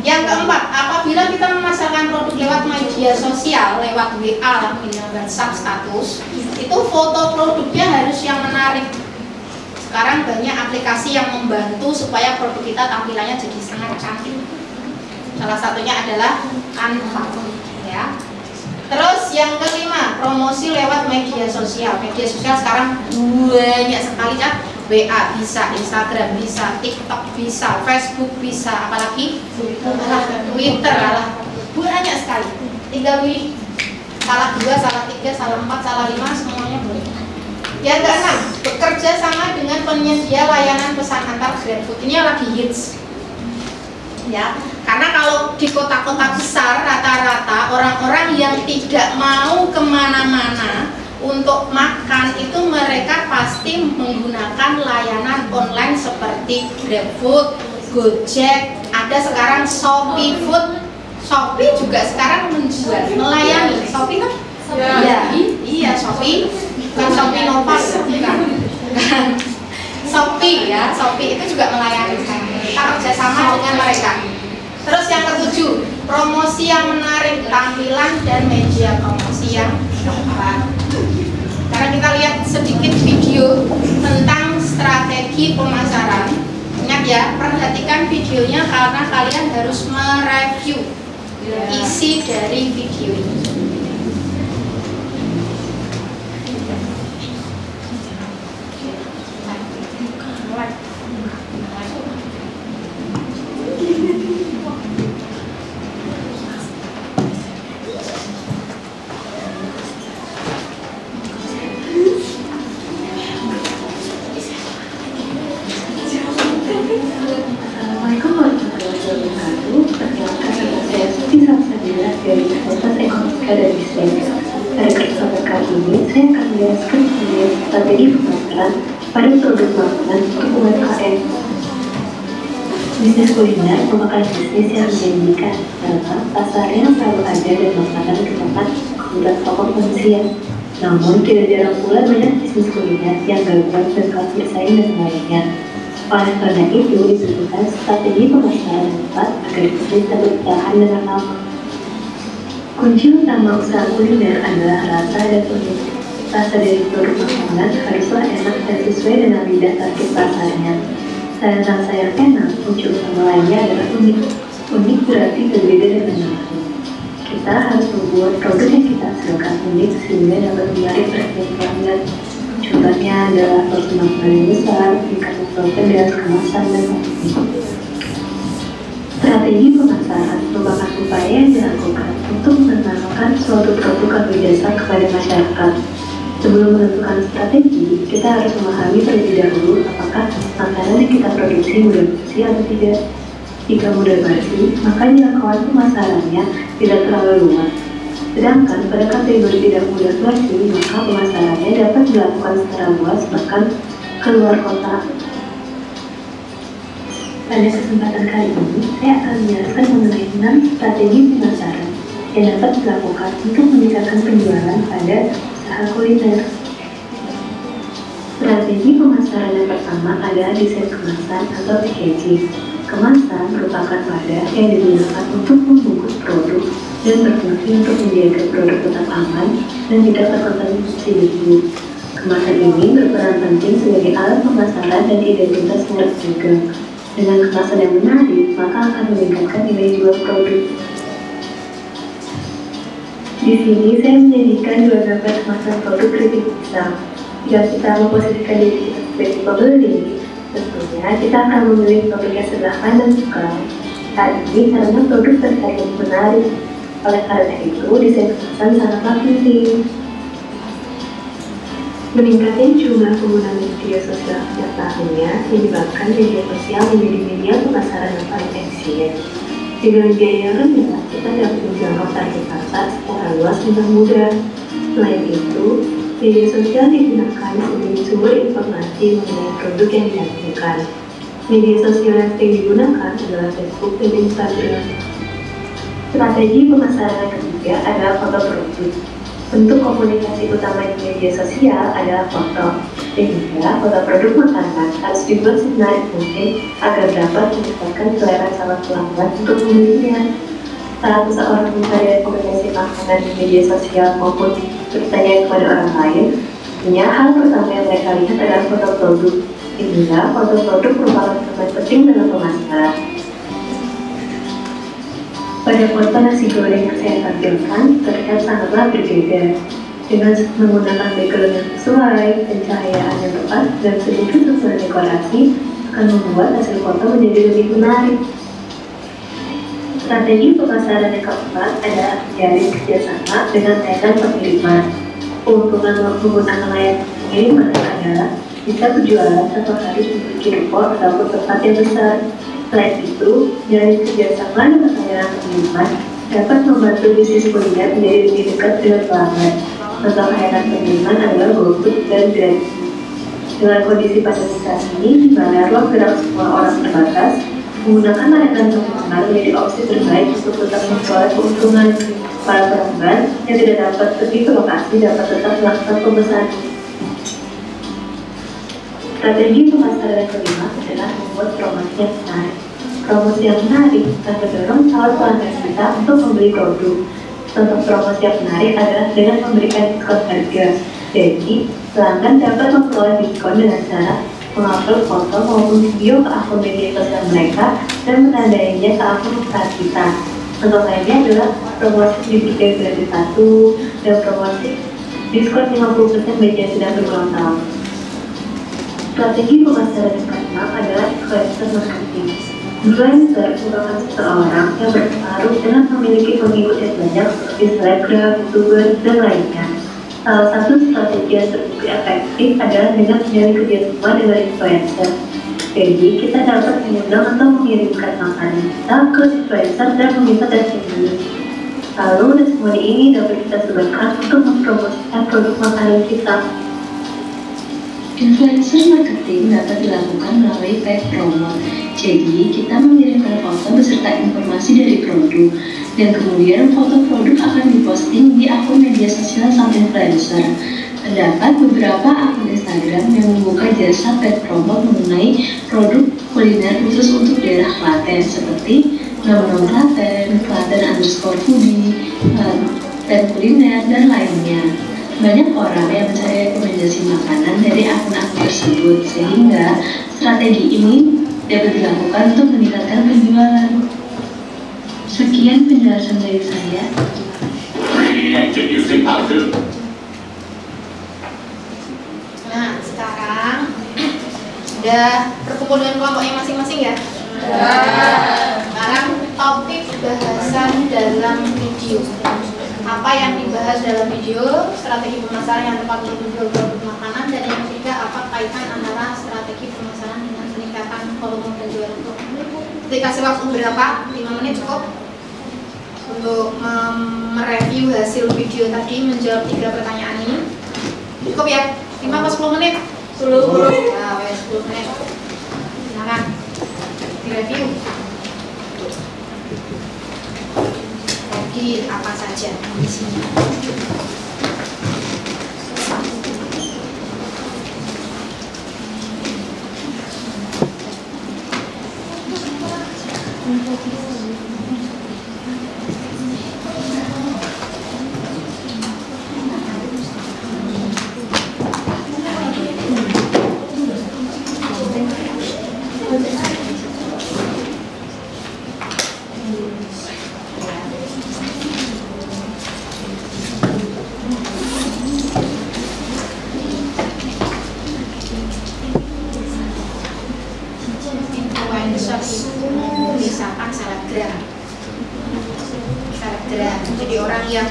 S1: Yang keempat, apabila kita memasarkan produk lewat media sosial, lewat WA, lewat WhatsApp status, itu foto produknya harus yang menarik. Sekarang banyak aplikasi yang membantu supaya produk kita tampilannya jadi sangat cantik. Salah satunya adalah Canva ya. Terus yang kelima, promosi lewat media sosial. Media sosial sekarang banyak sekali kan. WA bisa, Instagram bisa, TikTok bisa, Facebook bisa, apalagi Twitter lah. Banyak sekali. Tinggal pilih salah 2, salah 3, salah 4, salah 5, semuanya boleh. Yang keenam, bekerja sama dengan penyedia layanan pesan antar GrabFood. Ini yang lagi hits. Ya, karena kalau di kota-kota besar rata-rata orang-orang yang tidak mau kemana-mana untuk makan itu mereka pasti menggunakan layanan online seperti GrabFood, Gojek, ada sekarang Shopee Food. Shopee juga sekarang menjual, melayani. Shopee kan? Iya, Shopee. Bukan Shopee Novas, bukan. Shopee ya, Shopee itu juga melayani. Kita kerjasama dengan mereka. Terus yang ketujuh, promosi yang menarik, tampilan dan media promosi yang tepat. Sekarang kita lihat sedikit video tentang strategi pemasaran. Ingat ya, perhatikan videonya karena kalian harus mereview isi dari video ini.
S4: Strategi pemasaran pada produk makanan untuk UMKM. Bisnis kuliner merupakan bisnis yang menjanjikan karena pasarnya selalu ada dan makanan merupakan kebutuhan pokok manusia. Namun tidak jarang pula banyak bisnis kuliner yang gagal dan kalah bersaing dengan lainnya. Oleh karena itu dibutuhkan strategi pemasaran yang tepat agar bisnis dapat bertahan dengan lama. Kunci utama usaha kuliner adalah rasa dan unik. Rasa dari produk makanan haruslah enak dan sesuai dengan lidah target pasarnya. Selain rasa yang enak, kunci utama lainnya adalah unik. Unik berarti berbeda dengan yang lain. Kita harus membuat produk yang kita hasilkan unik sehingga dapat menarik perhatian pelanggan. Contohnya adalah porsi makanan yang besar, tingkat level pedas, kemasan, dan lain-lain. Strategi pemasaran merupakan upaya yang dilakukan untuk mengenalkan suatu produk atau jasa kepada masyarakat. Sebelum menentukan strategi, kita harus memahami terlebih dahulu apakah makanan yang kita produksi mudah basi atau tidak. Jika mudah basi, maka jangkauan pemasarannya tidak terlalu luas. Sedangkan pada kategori tidak mudah basi, maka pemasarannya dapat dilakukan secara luas bahkan keluar kota. Pada kesempatan kali ini, saya akan menjelaskan mengenai 6 strategi pemasaran yang dapat dilakukan untuk meningkatkan penjualan pada usaha kuliner. Strategi pemasaran yang pertama adalah desain kemasan atau packaging. Kemasan merupakan wadah yang digunakan untuk membungkus produk dan berfungsi untuk menjaga produk tetap aman dan tidak terkontaminasi debu. Kemasan ini berperan penting sebagai alat pemasaran dan identitas merek juga. Dengan kemasan yang menarik, maka akan meningkatkan nilai jual produk. Di sini saya menjadikan 2 gambar kemasan produk keripik pisang. Jika kita memposisikan diri kita sebagai pembeli, tentunya kita akan memilih produk yang sederhana dan suka. Hal ini karena produk terlihat lebih menarik. Oleh karena itu, desain kemasan sangatlah penting. Meningkatnya jumlah pengguna media sosial setiap tahunnya menyebabkan media sosial menjadi media pemasaran yang paling efisien. Dengan biaya yang rendah, kita dapat menjangkau target pasar secara luas dan mudah. Selain itu, media sosial digunakan sebagai sumber informasi mengenai produk yang dihasilkan. Media sosial yang sering digunakan adalah Facebook dan Instagram. Strategi pemasaran yang ketiga adalah foto produk. Bentuk komunikasi utama di media sosial adalah foto, sehingga foto produk makanan harus dibuat semenarik mungkin agar dapat meningkatkan selera calon pelanggan untuk membelinya. Saat seseorang mencari rekomendasi makanan di media sosial maupun bertanya kepada orang lain, tentunya hal pertama yang mereka lihat adalah foto produk, sehingga foto produk merupakan elemen penting dalam pemasaran. Pada foto nasi goreng yang saya tampilkan terlihat sangatlah berbeda. Dengan menggunakan background yang sesuai, pencahayaan yang tepat, dan sedikit susunan dekorasi akan membuat hasil foto menjadi lebih menarik. Strategi pemasaran yang keempat adalah menjalin kerjasama dengan layanan pengiriman. Keuntungan menggunakan layanan pengiriman adalah bisa berjualan tanpa harus memiliki ruko ataupun tempat yang besar. Selain itu, menjalin kerjasama dengan layanan pengiriman dapat membantu bisnis kuliner menjadi lebih dekat dengan pelanggan. Contoh layanan pengiriman adalah GoFood dan Grab. Dengan kondisi pandemi saat ini, di mana ruang gerak semua orang terbatas, menggunakan layanan pengiriman menjadi opsi terbaik untuk tetap memperoleh keuntungan. Para pelanggan yang tidak dapat pergi ke lokasi dapat tetap melakukan pemesanan. Strategi pemasaran yang kelima adalah membuat promosi yang menarik. Promosi yang menarik akan mendorong calon pelanggan kita untuk membeli produk. Contoh promosi yang menarik adalah dengan memberikan diskon harga. Jadi, pelanggan dapat memperoleh diskon dengan cara mengupload foto maupun video ke akun media sosial mereka dan menandainya ke akun usaha kita. Contoh lainnya adalah promosi beli 3 gratis 1 dan promosi diskon 50% bagi yang sedang berulang tahun. Strategi pemasaran yang kelima adalah influencer marketing. Influencer merupakan seseorang yang berpengaruh dengan memiliki pengikut yang banyak seperti selebgram, youtuber, dan lainnya. Salah satu strategi yang terbukti efektif adalah dengan menjalin kerjasama dengan influencer. Jadi, kita dapat mengundang atau mengirimkan makanan kita ke influencer dan meminta testimoni. Lalu, testimoni ini dapat kita sebarkan untuk mempromosikan produk makanan kita.
S5: Influencer marketing dapat dilakukan melalui paid promo. Jadi, kita mengirimkan foto beserta informasi dari produk, dan kemudian foto produk akan diposting di akun media sosial sang influencer. Terdapat beberapa akun Instagram yang membuka jasa paid promo mengenai produk kuliner khusus untuk daerah Klaten seperti nom-nom Klaten, Klaten_foodie, dan kuliner, dan lainnya. Banyak orang yang mencari rekomendasi makanan dari akun-akun tersebut, sehingga strategi ini dapat dilakukan untuk meningkatkan penjualan. Sekian penjelasan dari saya.
S1: Nah, sekarang udah berkumpul dengan kelompoknya masing-masing ya? Sekarang topik bahasan dalam video. Apa yang dibahas dalam video, strategi pemasaran yang tepat untuk menjual produk makanan, dan yang ketiga, apa kaitan antara strategi pemasaran dengan peningkatan volume penjualan produk. Dikasih waktu berapa? 5 menit cukup untuk mereview hasil video tadi, menjawab 3 pertanyaan ini. Cukup ya? 5 atau 10 menit? 10. Nah, 10 menit. Silakan. 3 review. Jadi apa saja di sini? Influencer itu misalkan selebgram. Jadi orang yang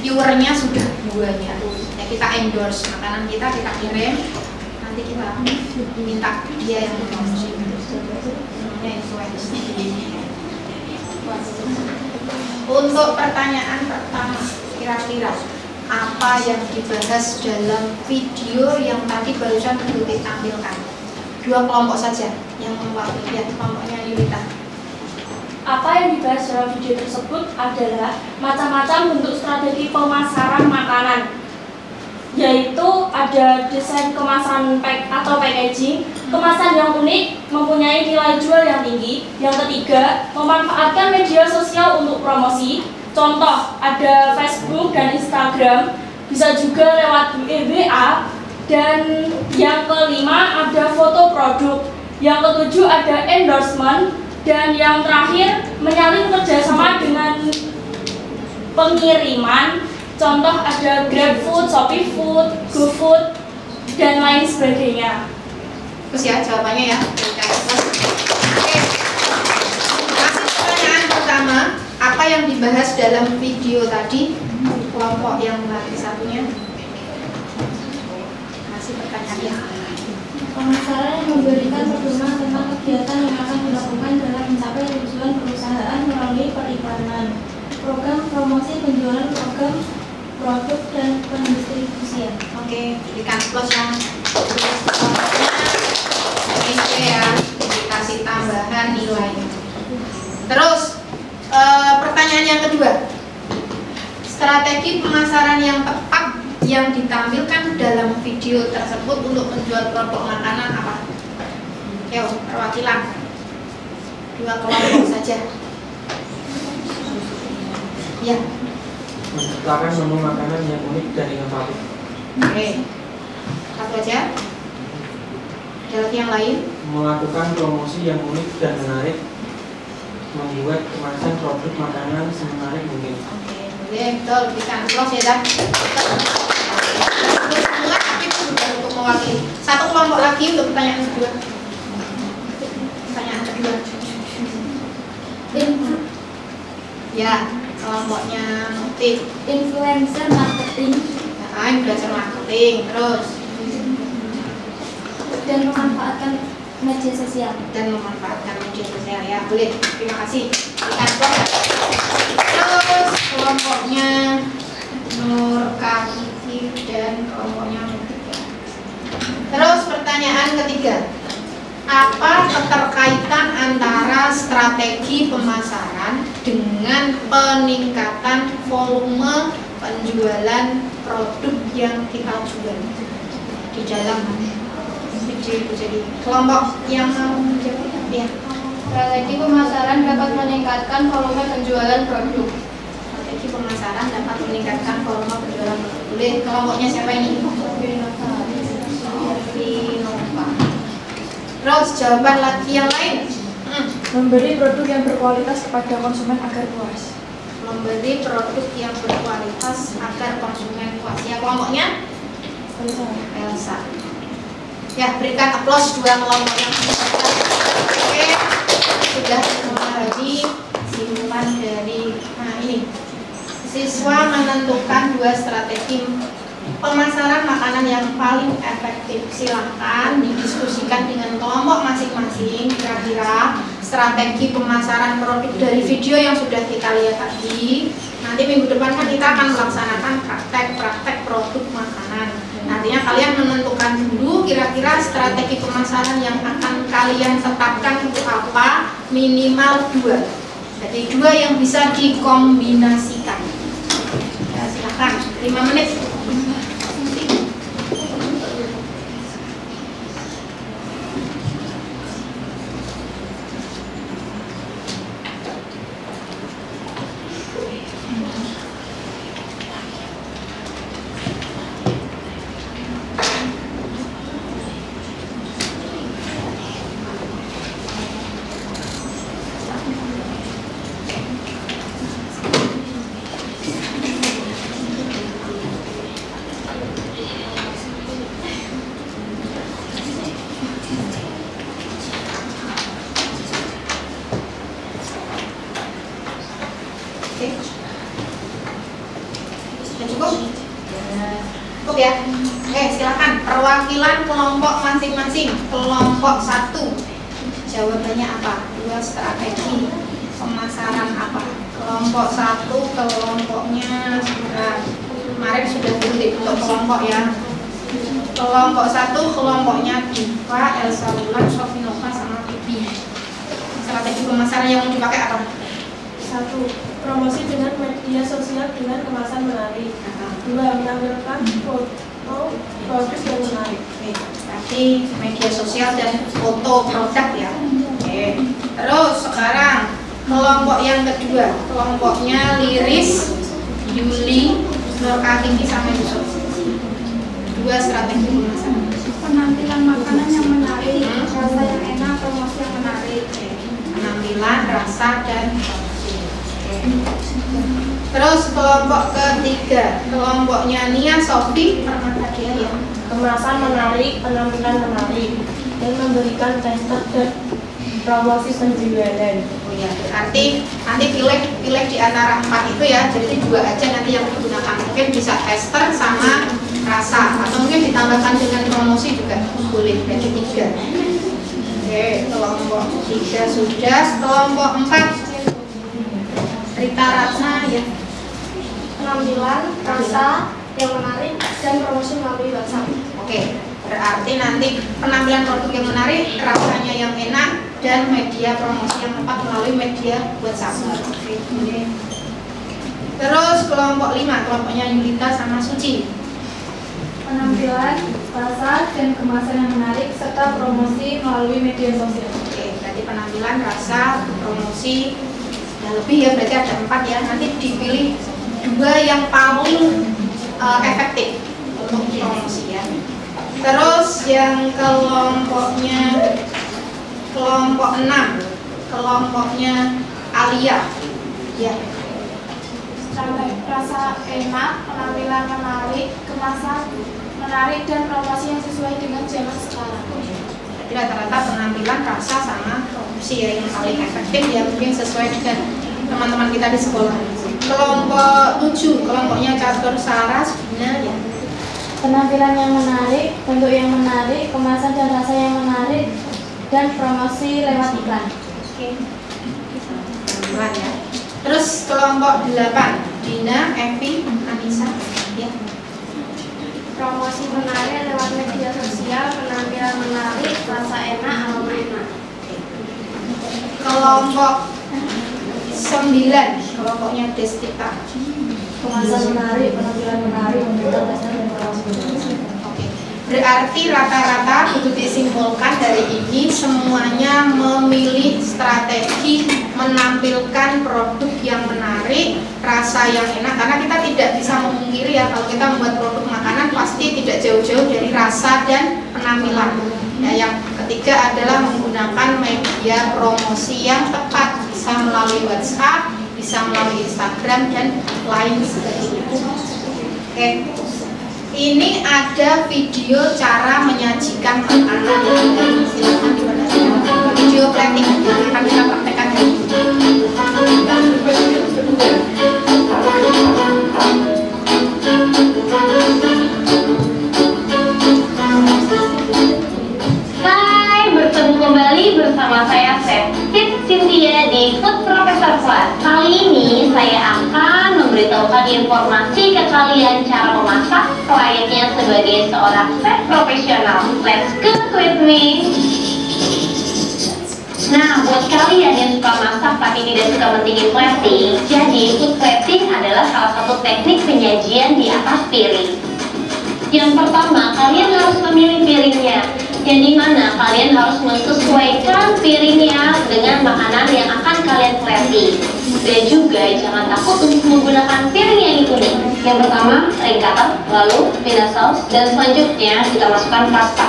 S1: viewernya sudah banyak, ya kita endorse makanan kita kirim, nanti kita minta dia yang promosi. Namanya influencer. Untuk pertanyaan pertama, kira-kira apa yang dibahas dalam video yang tadi barusan Yuli tampilkan? 2 kelompok saja yang mewakili, ya, kelompoknya Yulita.
S2: Apa yang dibahas dalam video tersebut adalah macam-macam bentuk strategi pemasaran makanan, yaitu ada desain kemasan atau packaging, kemasan yang unik, mempunyai nilai jual yang tinggi. Yang ketiga, memanfaatkan media sosial untuk promosi. Contoh, ada Facebook dan Instagram, bisa juga lewat WA. Dan yang kelima ada foto produk. Yang ketujuh ada endorsement. Dan yang terakhir menyalin kerjasama dengan pengiriman. Contoh ada GrabFood, ShopeeFood, GoFood, dan lain sebagainya.
S1: Terus ya jawabannya ya. Oke. Masih pertanyaan pertama, apa yang dibahas dalam video tadi? Kelompok yang lagi satunya. Masih pertanyaan ya.
S2: Pemasaran yang memberikan pedoman tentang kegiatan yang akan dilakukan dalam mencapai tujuan perusahaan melalui periklanan, program promosi, penjualan program produk dan pendistribusian.
S1: Oke, berikan plus yang ini ya, dikasih tambahan nilainya. Terus pertanyaan yang kedua, strategi pemasaran yang tepat yang ditampilkan dalam video tersebut untuk menjual produk makanan apa? Yo, perwakilan 2 kelompok saja. Ya.
S3: Menciptakan menu makanan yang unik dan inovatif.
S1: Oke. Satu aja. Ada lagi yang lain?
S3: Melakukan promosi yang unik dan menarik. Membuat kemasan produk makanan semenarik mungkin.
S1: Oke, boleh, betul. Berikan plus ya, Dan. Semua tapi sudah untuk mewakili. Satu kelompok lagi untuk pertanyaan kedua. Pertanyaan kedua. Ya, kelompoknya motif.
S2: Influencer marketing
S1: Nah, belajar marketing. Terus
S2: dan memanfaatkan media sosial.
S1: dan memanfaatkan media sosial ya, boleh. Terima kasih. Berikan plus. Terus kelompoknya Nur Kaki dan kelompoknya motif. Terus pertanyaan ketiga, apa keterkaitan antara strategi pemasaran dengan peningkatan volume penjualan produk yang kita jual di dalam video itu? Jadi kelompok yang mau menjawab ya.
S2: Strategi pemasaran dapat meningkatkan volume penjualan produk.
S1: Strategi pemasaran dapat meningkatkan volume penjualan produk. Boleh, kelompoknya siapa ini? Vinova. Terus jawaban lagi yang lain.
S2: Memberi produk yang berkualitas kepada konsumen agar puas.
S1: Memberi produk yang berkualitas agar konsumen puas. Ya, kelompoknya Elsa. Ya, berikan aplaus 2 kelompok yang oke. Sudah lagi simpan dari ini. Siswa menentukan 2 strategi pemasaran makanan yang paling efektif. Silahkan didiskusikan dengan kelompok masing-masing. Kira-kira strategi pemasaran produk dari video yang sudah kita lihat tadi. Nanti minggu depan kan kita akan melaksanakan praktek produk makanan. Nantinya kalian menentukan dulu kira-kira strategi pemasaran yang akan kalian tetapkan untuk apa. minimal 2. Jadi 2 yang bisa dikombinasikan. Ya, silakan 5 menit. Cukup ya. Silakan perwakilan kelompok masing-masing. Kelompok 1 jawabannya apa? 2 strategi pemasaran apa? Kelompok 1 kelompoknya kemarin sudah dibentuk kelompok ya. Kelompok 1 kelompoknya Diva, Elsa Wulan, Sofinova sama Bibi. Strategi pemasaran yang mau dipakai apa?
S2: 1. Promosi dengan media sosial dengan kemasan menarik. 2. Menampilkan foto produk yang menarik.
S1: Berarti media sosial dan foto produk ya. Terus sekarang kelompok yang kedua, kelompoknya Liris, Yuli, Nur Atinggi sama Yusuf. 2 strategi pemasaran.
S2: Penampilan makanan yang menarik, rasa yang enak, promosi yang menarik.
S1: Penampilan, rasa dan terus kelompok ketiga, kelompoknya Nia, Sofi, Permata ya.
S2: Kemasan menarik, penampilan menarik, dan memberikan tester dan promosi penjualan.
S1: Oh ya, berarti nanti pilih di antara 4 itu ya. Jadi 2 aja nanti yang digunakan. Mungkin bisa tester sama rasa, atau mungkin ditambahkan dengan promosi juga boleh. Jadi 3. Oke, kelompok 3 sudah. Kelompok 4 Rita Ratna ya.
S2: Penampilan, rasa yang menarik, dan promosi melalui WhatsApp.
S1: Oke, berarti nanti penampilan produk yang menarik, rasanya yang enak, dan media promosi yang tepat melalui media WhatsApp. Oke. Terus kelompok 5, kelompoknya Yulita sama Suci.
S2: Penampilan, rasa, dan kemasan yang menarik, serta promosi melalui media sosial.
S1: Oke, berarti penampilan, rasa, promosi, lebih ya, berarti ada 4 ya. Nanti dipilih 2 yang paling efektif untuk promosi ya. Terus yang kelompoknya kelompok 6, kelompoknya Alia ya.
S2: Rasa enak, penampilan menarik, kemasan menarik, dan promosi yang sesuai dengan zaman sekarang.
S1: Jadi rata-rata penampilan, rasa sama promosi ya yang paling efektif ya, mungkin sesuai dengan teman-teman kita di sekolah. Kelompok 7, kelompoknya Catur, Sarah, Sudina ya.
S2: Penampilan yang menarik, bentuk yang menarik, kemasan dan rasa yang menarik, dan promosi lewat iklan.
S1: Oke. Penampilan ya. Terus kelompok 8, Dina, Evi, Anissa ya.
S2: Promosi menarik lewat media sosial, penampilan menarik, rasa enak, aroma enak.
S1: Kelompok 9, kelompoknya Destika.
S2: Kemasan menarik, penampilan menarik, memberikan tester dan promosi.
S1: Oke. Berarti rata-rata untuk disimpulkan dari ini semuanya memilih strategi menampilkan produk yang menarik, rasa yang enak, karena kita tidak bisa memungkiri ya kalau kita membuat produk makanan pasti tidak jauh-jauh dari rasa dan penampilan. Ya, yang ketiga adalah menggunakan media promosi yang tepat, bisa melalui WhatsApp, bisa melalui Instagram dan lain sebagainya. Oke. Ini ada video cara menyajikan makanan. Silakan diperhatikan. Video plating yang akan kita praktekkan hari ini.
S6: Hai, bertemu kembali bersama saya Chef Cynthia di Food Professor Class. Kali ini saya akan memberitahukan informasi ke kalian cara memasak layaknya sebagai seorang chef profesional. Let's cook with me. Nah, buat kalian yang suka masak tapi tidak suka mentingin plating, jadi food plating adalah salah satu teknik penyajian di atas piring. Yang pertama, kalian harus memilih piringnya, yang dimana kalian harus menyesuaikan piringnya dengan makanan yang akan kalian plating. Dan juga jangan takut untuk menggunakan piring yang unik. Yang pertama, ring cutter, lalu pina saus, dan selanjutnya kita masukkan pasta.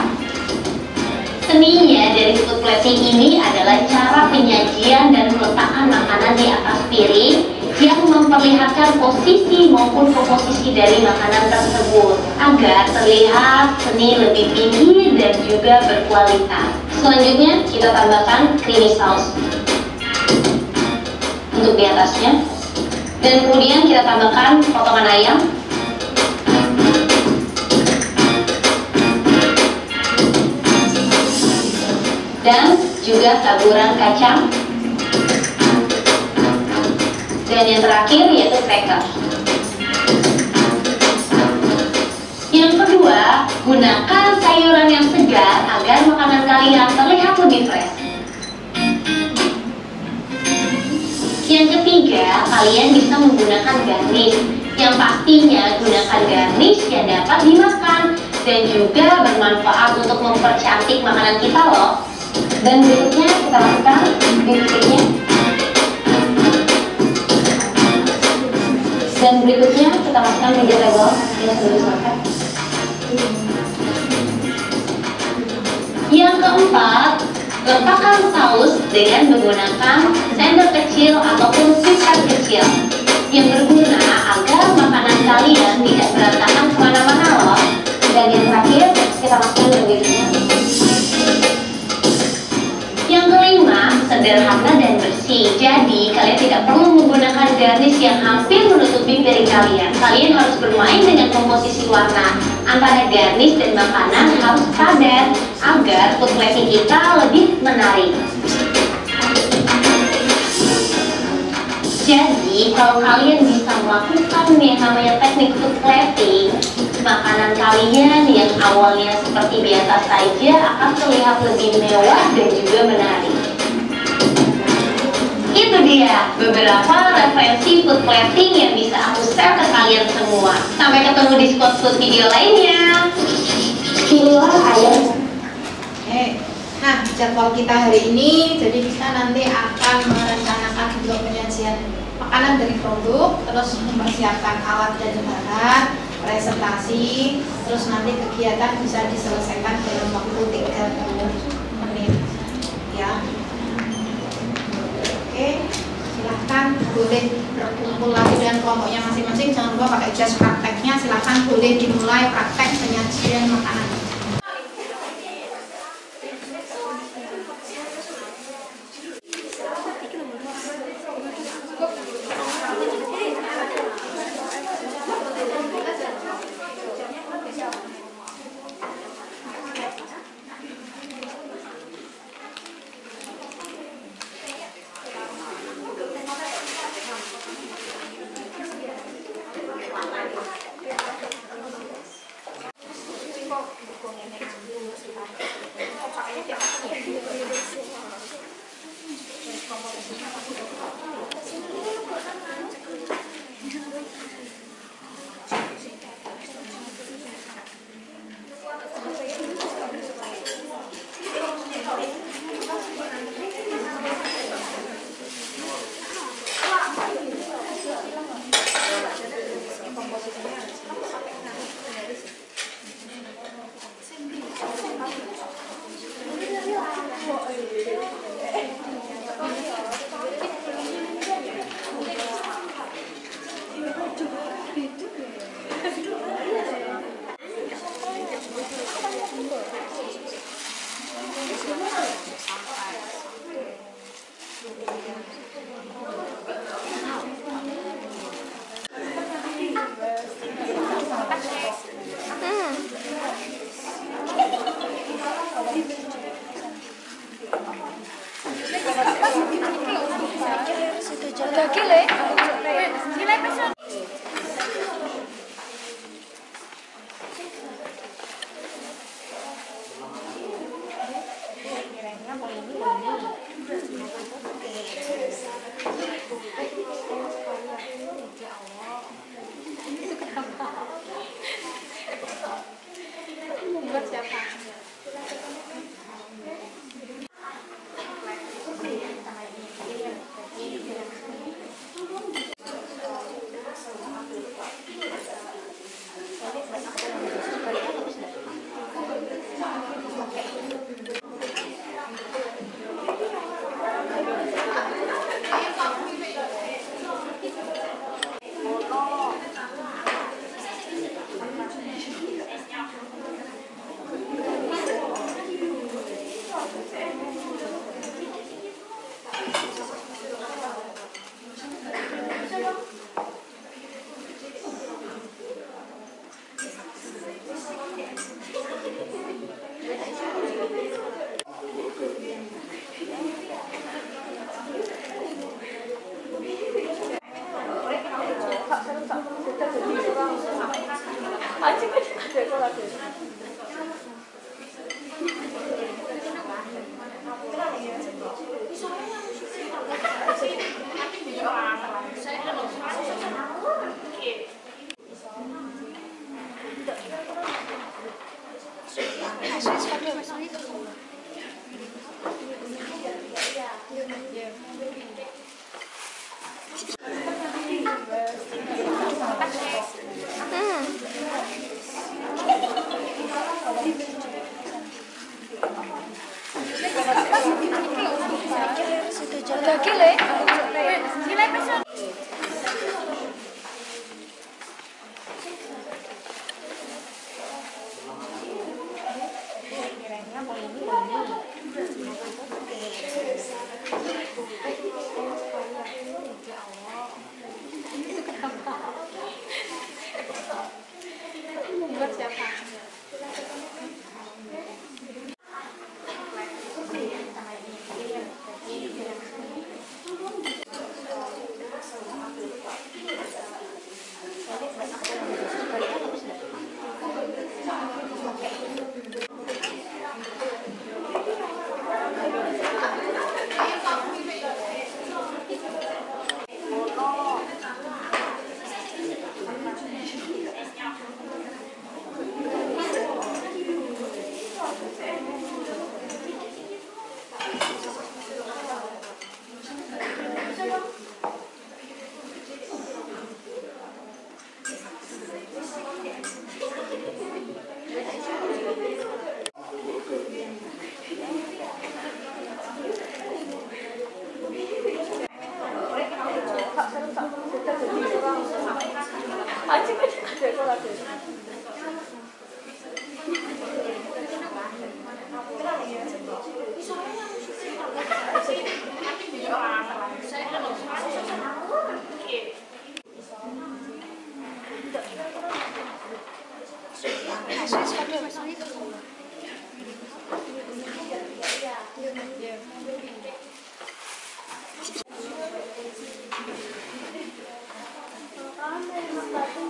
S6: Seninya dari food plating ini adalah cara penyajian dan peletakan makanan di atas piring yang memperlihatkan posisi maupun komposisi dari makanan tersebut agar terlihat seni lebih tinggi dan juga berkualitas. Selanjutnya kita tambahkan creamy sauce untuk di atasnya, dan kemudian kita tambahkan potongan ayam, dan juga taburan kacang, dan yang terakhir yaitu cracker. Yang kedua, gunakan sayuran yang segar agar makanan kalian terlihat lebih fresh. Yang ketiga, kalian bisa menggunakan garnish, yang pastinya gunakan garnish yang dapat dimakan dan juga bermanfaat untuk mempercantik makanan kita loh. Dan berikutnya kita masukkan beef sticknya. Dan berikutnya kita masukkan vegetable yang sudah dimasak. Yang keempat, letakkan saus dengan menggunakan sendok kecil ataupun sisar kecil yang berguna agar makanan kalian tidak berantakan kemana-mana loh. Dan yang terakhir kita masukkan garnishnya. Yang kelima, sederhana dan bersih. Jadi kalian tidak perlu menggunakan garnish yang hampir menutupi piring kalian. Kalian harus bermain dengan komposisi warna antara garnish dan makanan harus padat agar food plating kita lebih menarik. Jadi kalau kalian bisa melakukan yang namanya teknik food plating, makanan kalian yang awalnya seperti biasa saja akan terlihat lebih mewah dan juga menarik. Itu dia beberapa referensi food plating yang bisa aku share ke kalian semua. Sampai ketemu di Squad Food video lainnya. Pilihlah ayam.
S1: Nah, jadwal kita hari ini, jadi kita nanti akan merencanakan untuk penyajian makanan dari produk, terus mempersiapkan alat dan bahan, presentasi, terus nanti kegiatan bisa diselesaikan dalam waktu 30 menit ya. Oke, silahkan boleh berkumpul lagi dengan kelompoknya masing-masing. Jangan lupa pakai jas prakteknya. Silahkan boleh dimulai praktek penyajian makanan.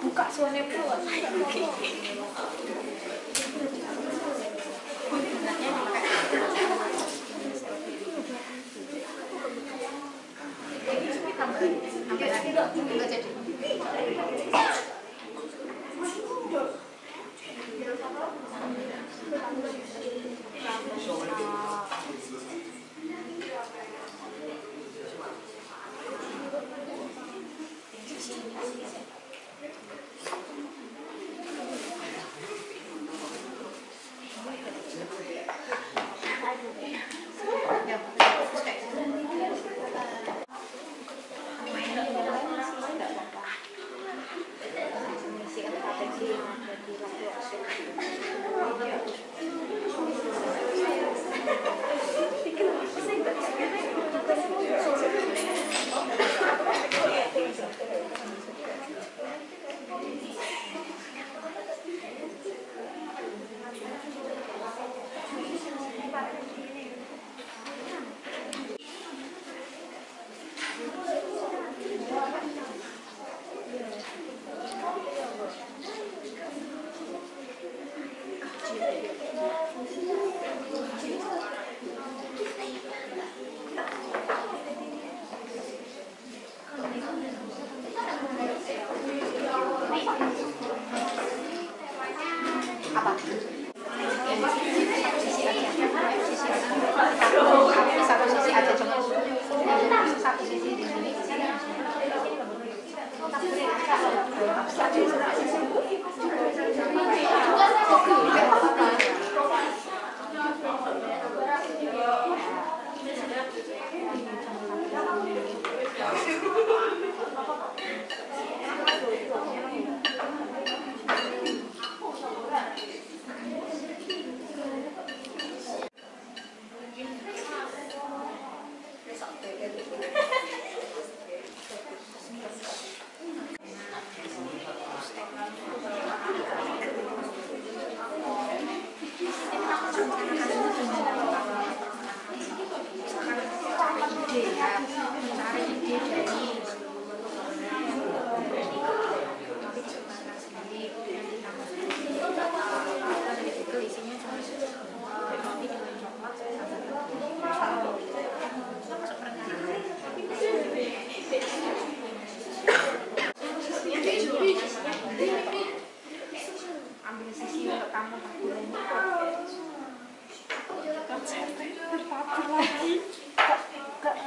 S2: Buka suane pun.
S7: ambil sisi untuk kamu bulan ini. Konsepnya terpapar lagi. Gak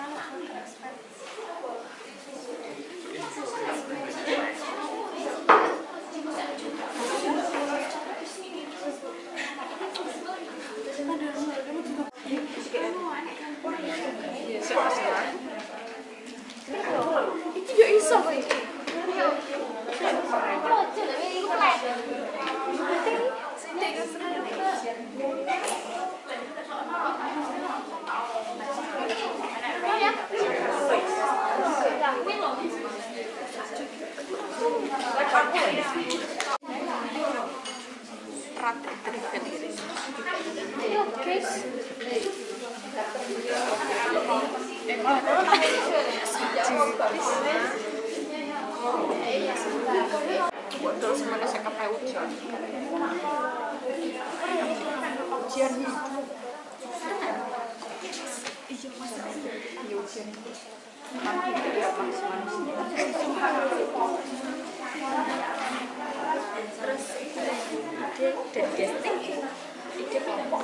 S8: Botol semuanya saya kapai ujian. Ujian. Iya masa ujian itu. Nanti dia maksimal. Terus ide gestik, ide kelompok.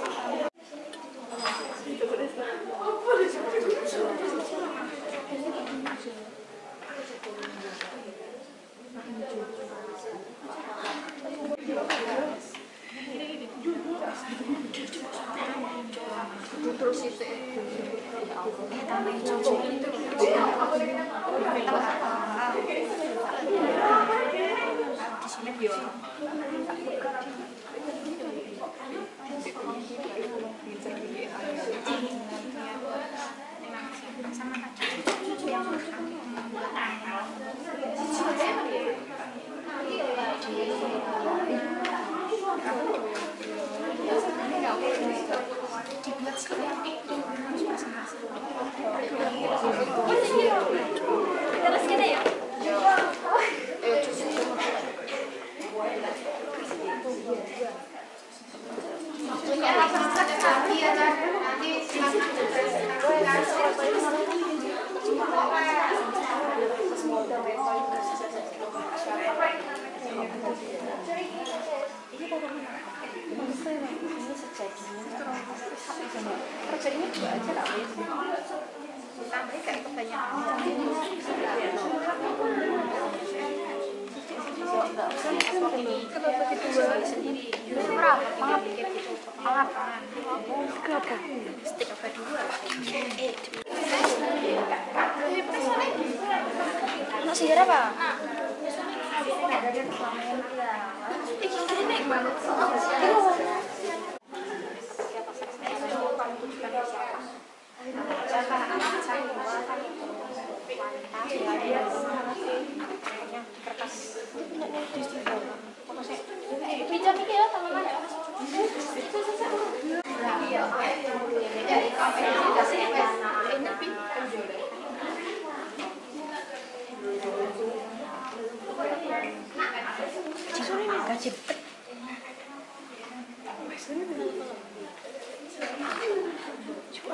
S8: Terus itu tambahin cocok itu di sini dia sama dibuat seperti itu terus kita ya kerja ini dua aja lah tambah kayak kebanyakan kalau bagi dua sendiri berapa berapa stik apa dua nasi berapa ini banget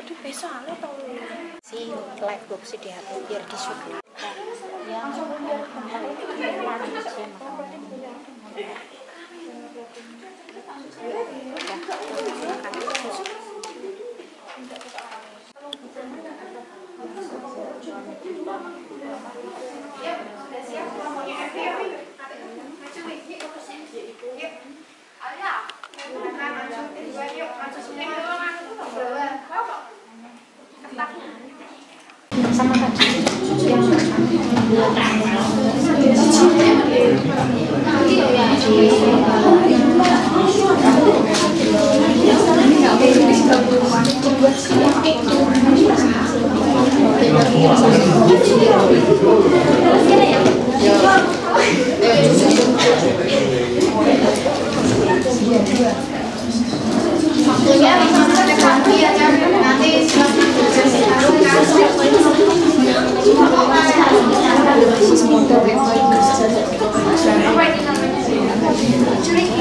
S8: aduh besok tau si light box di hati biar disukai ya sama tadi yang nanti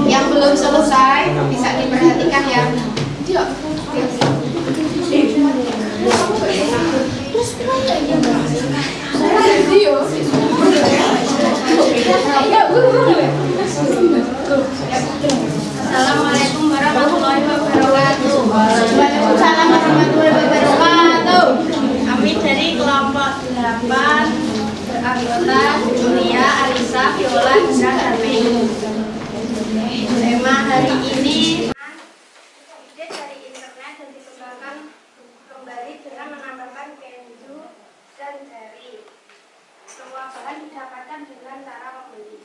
S1: Yang belum selesai bisa diperhatikan ya. Assalamualaikum warahmatullahi wabarakatuh. Waalaikumsalam warahmatullahi wabarakatuh. Kami dari kelompok 8 beranggota Julia, Alisa, Viola, dan Darmi. Tema hari ini ide dari internet dan dikembangkan kembali dengan menambahkan Kenju dan Jerry. Semua bahan didapatkan dengan cara membeli.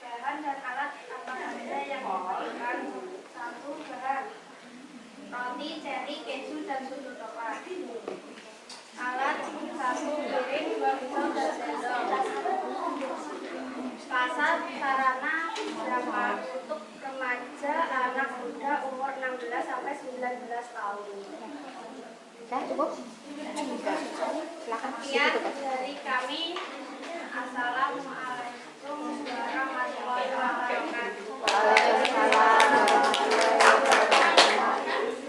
S1: Bahan dan alat apa saja yang diperlukan? 1. Bahan roti, ceri, keju, dan susu coklat. Alat 1 piring, 2 pisau, dan sendok. Pasar sarana berapa untuk remaja anak muda umur 16 sampai 19 tahun. Sudah cukup? Silakan. Sekian dari kami. Assalamualaikum warahmatullahi wabarakatuh.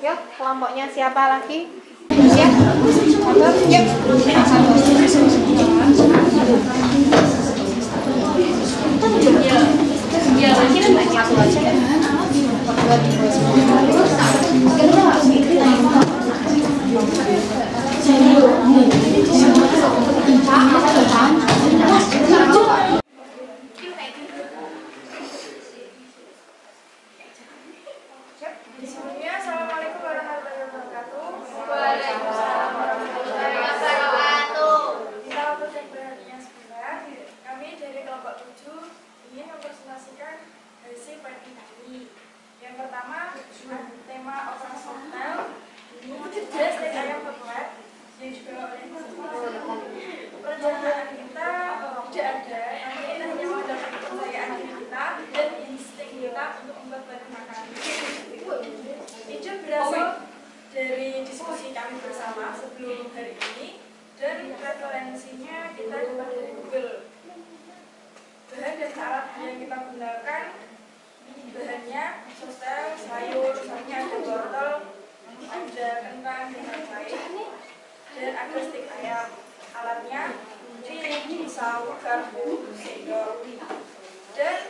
S1: Yuk, kelompoknya siapa lagi? Ya. Yuk.
S7: Sebelumnya, Assalamualaikum warahmatullahi wabarakatuh.
S1: Waalaikumsalam warahmatullahi wabarakatuh.
S7: Kita untuk perhatian sebentar, kami dari kelompok 7 ingin mempresentasikan hasil penelitian kami. Yang pertama, tema operasi hotel. Ini jelas dari ayam petuat yang juga oleh perencanaan kita tidak ada, tapi kita hanya mengandalkan kepercayaan diri kita dan insting kita untuk membuat bahan makanan. Itu berasal dari diskusi kami bersama sebelum hari ini dan referensinya kita dapat dari Google. Bahan dan alat yang kita gunakan, bahannya sostel, sayur, misalnya ada wortel, ada kentang dengan lain, dan ada stik ayam. Alatnya piring, pisau, garpu, sendok. Dan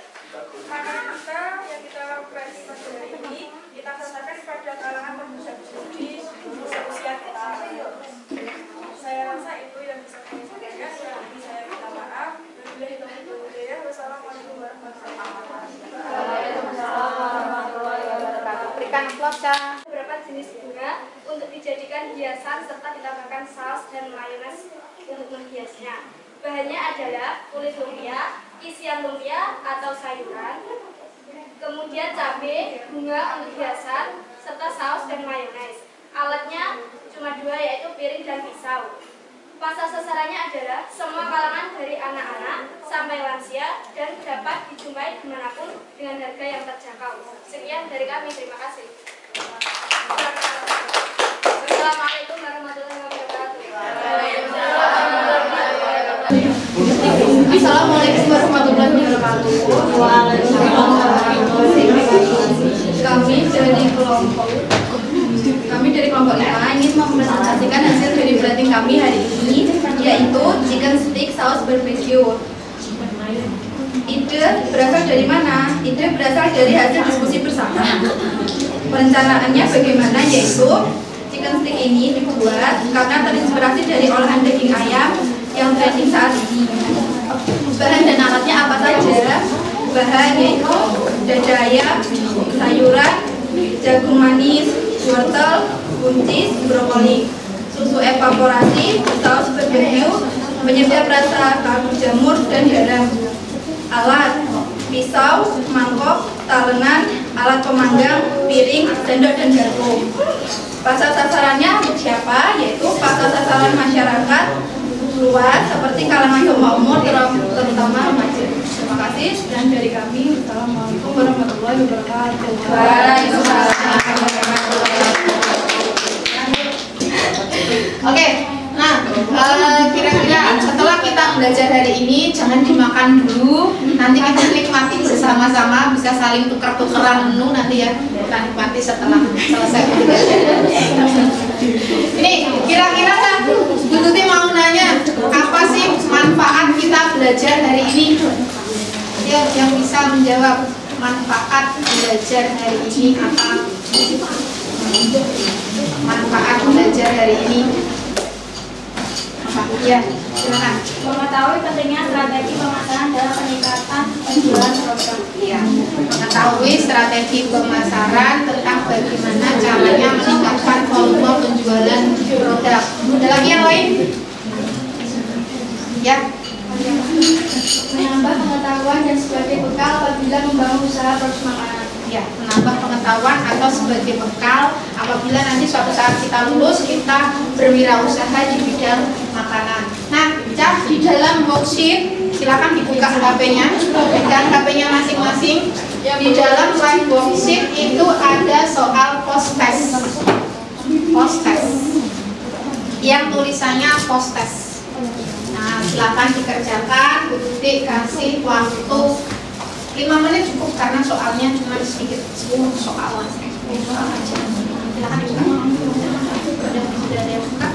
S7: makanan kita yang kita presentasi hari ini kita sampaikan kepada kalangan pemuda-pemudi usia kita. Saya rasa itu yang bisa saya sampaikan. Sekali saya minta maaf. Wassalamualaikum warahmatullahi wabarakatuh.
S1: Berikan aplaus.
S9: Beberapa jenis bunga untuk dijadikan hiasan serta ditambahkan saus dan mayones untuk menghiasnya. Bahannya adalah kulit lumpia, isian lumpia atau sayuran, kemudian cabai, bunga untuk hiasan, serta saus dan mayones. Alatnya cuma 2, yaitu piring dan pisau. Pasar sasarannya adalah semua kalangan dari anak-anak sampai lansia dan dapat dijumpai dimanapun dengan harga yang terjangkau. Sekian dari kami, terima kasih. Assalamualaikum warahmatullahi wabarakatuh.
S1: Assalamualaikum warahmatullahi wabarakatuh. Kami dari kelompok 5 ingin mempresentasikan hasil dari branding kami hari ini, yaitu chicken stick saus barbecue. Ide berasal dari mana? Ide berasal dari hasil diskusi bersama. Perencanaannya bagaimana, yaitu chicken stick ini dibuat karena terinspirasi dari olahan daging ayam
S9: yang trending saat ini. Bahan dan alatnya apa saja? Bahan yaitu dada ayam, sayuran, jagung manis, wortel, buncis, brokoli, susu evaporasi, saus barbeque, penyedap rasa kaldu jamur, dan garam. Alat: pisau, mangkok, talenan, alat pemanggang, piring, sendok, dan garpu. Pasar sasarannya untuk siapa? Yaitu pasar sasaran masyarakat luas seperti kalangan semua umur, terutama remaja. Terima kasih. Dan dari kami, Assalamualaikum warahmatullahi wabarakatuh. Waalaikumsalam.
S1: Oke, nah kira-kira setelah kita belajar hari ini jangan dimakan dulu, nanti kita nikmati bersama-sama, bisa saling tuker-tukeran menu nanti ya, kita nikmati setelah selesai belajar. Ini kira-kira kan Bu Tuti mau nanya, apa sih manfaat kita belajar hari ini? Ya, yang bisa menjawab manfaat belajar hari ini apa? Manfaat belajar hari ini apa? Ya, silakan.
S2: Mengetahui pentingnya strategi pemasaran dalam peningkatan penjualan produk.
S1: Iya, mengetahui strategi pemasaran tentang bagaimana caranya meningkatkan volume penjualan produk. Ada lagi yang lain? Ya.
S9: Menambah pengetahuan dan sebagai bekal apabila membangun usaha produksi makanan.
S1: Ya, menambah pengetahuan atau sebagai bekal apabila nanti suatu saat kita lulus, kita berwirausaha di bidang makanan. Nah, Cap, di dalam worksheet silakan dibuka HP-nya, pegang HP-nya masing-masing. Di dalam slide worksheet itu ada soal post test, yang tulisannya post test. Nah, silakan dikerjakan. Bu Tuti kasih waktu 5 menit cukup karena soalnya cuma sedikit, 10 soal aja. Silakan dibuka. Sudah ada yang buka?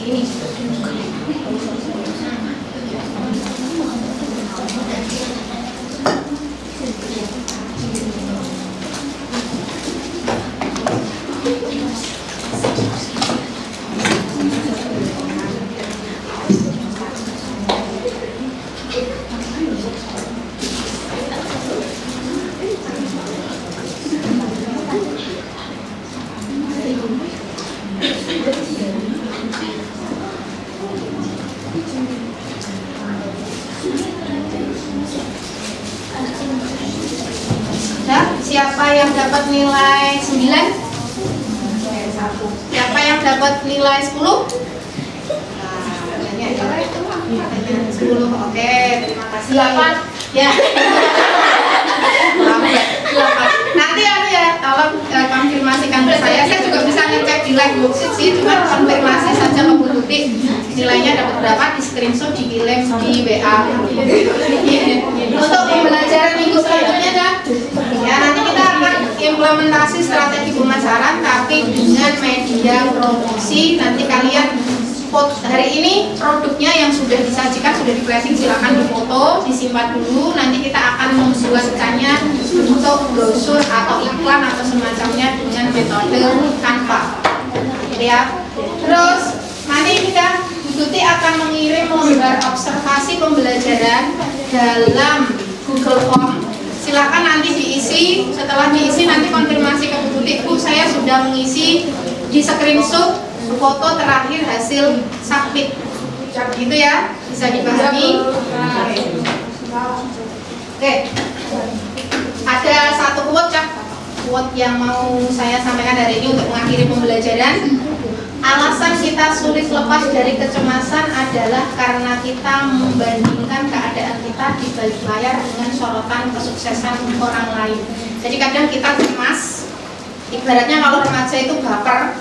S1: Ini siapa yang dapat nilai 9? Oke, 1. Siapa yang dapat nilai 10? Nah, 10. Oke, terima kasih. 8. Ya. 8. Nanti ya, tolong konfirmasikan ke saya. Saya juga bisa ngecek di live worksheet sih, cuma konfirmasi saja ke Bu Tuti. Nilainya dapat berapa, di screenshot, dikirim di WA. Untuk pembelajaran minggu selanjutnya dah. Ya, nanti kita akan implementasi strategi pemasaran tapi dengan media promosi. Nanti kalian hari ini produknya yang sudah disajikan, sudah di flashing, silakan difoto, disimpan dulu. Nanti kita akan membuatkannya bentuk brosur atau iklan atau semacamnya dengan metode Canva. Gitu ya. Terus nanti kita Bu Tuti akan mengirim lembar observasi pembelajaran dalam Google Form. Silakan nanti diisi. Setelah diisi nanti konfirmasi ke Bu Tuti, Bu, saya sudah mengisi, di screenshot foto terakhir hasil submit. Gitu ya, bisa dipahami. Oke. Ada satu quote yang mau saya sampaikan hari ini untuk mengakhiri pembelajaran. Alasan kita sulit lepas dari kecemasan adalah karena kita membandingkan keadaan kita di balik layar dengan sorotan kesuksesan orang lain. Jadi kadang kita cemas, ibaratnya kalau remaja itu baper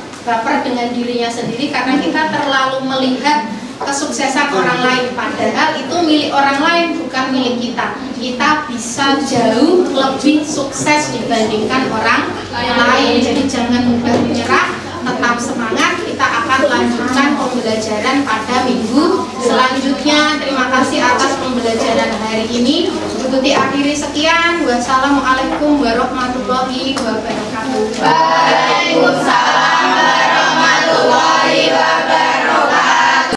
S1: dengan dirinya sendiri karena kita terlalu melihat kesuksesan orang lain, padahal itu milik orang lain, bukan milik kita. Kita bisa jauh lebih sukses dibandingkan orang lain. Jadi jangan mudah menyerah, tetap semangat. Kita akan lanjutkan pembelajaran pada minggu selanjutnya. Terima kasih atas pembelajaran hari ini. Bu Tuti akhiri sekian. Wassalamualaikum warahmatullahi wabarakatuh. Bye.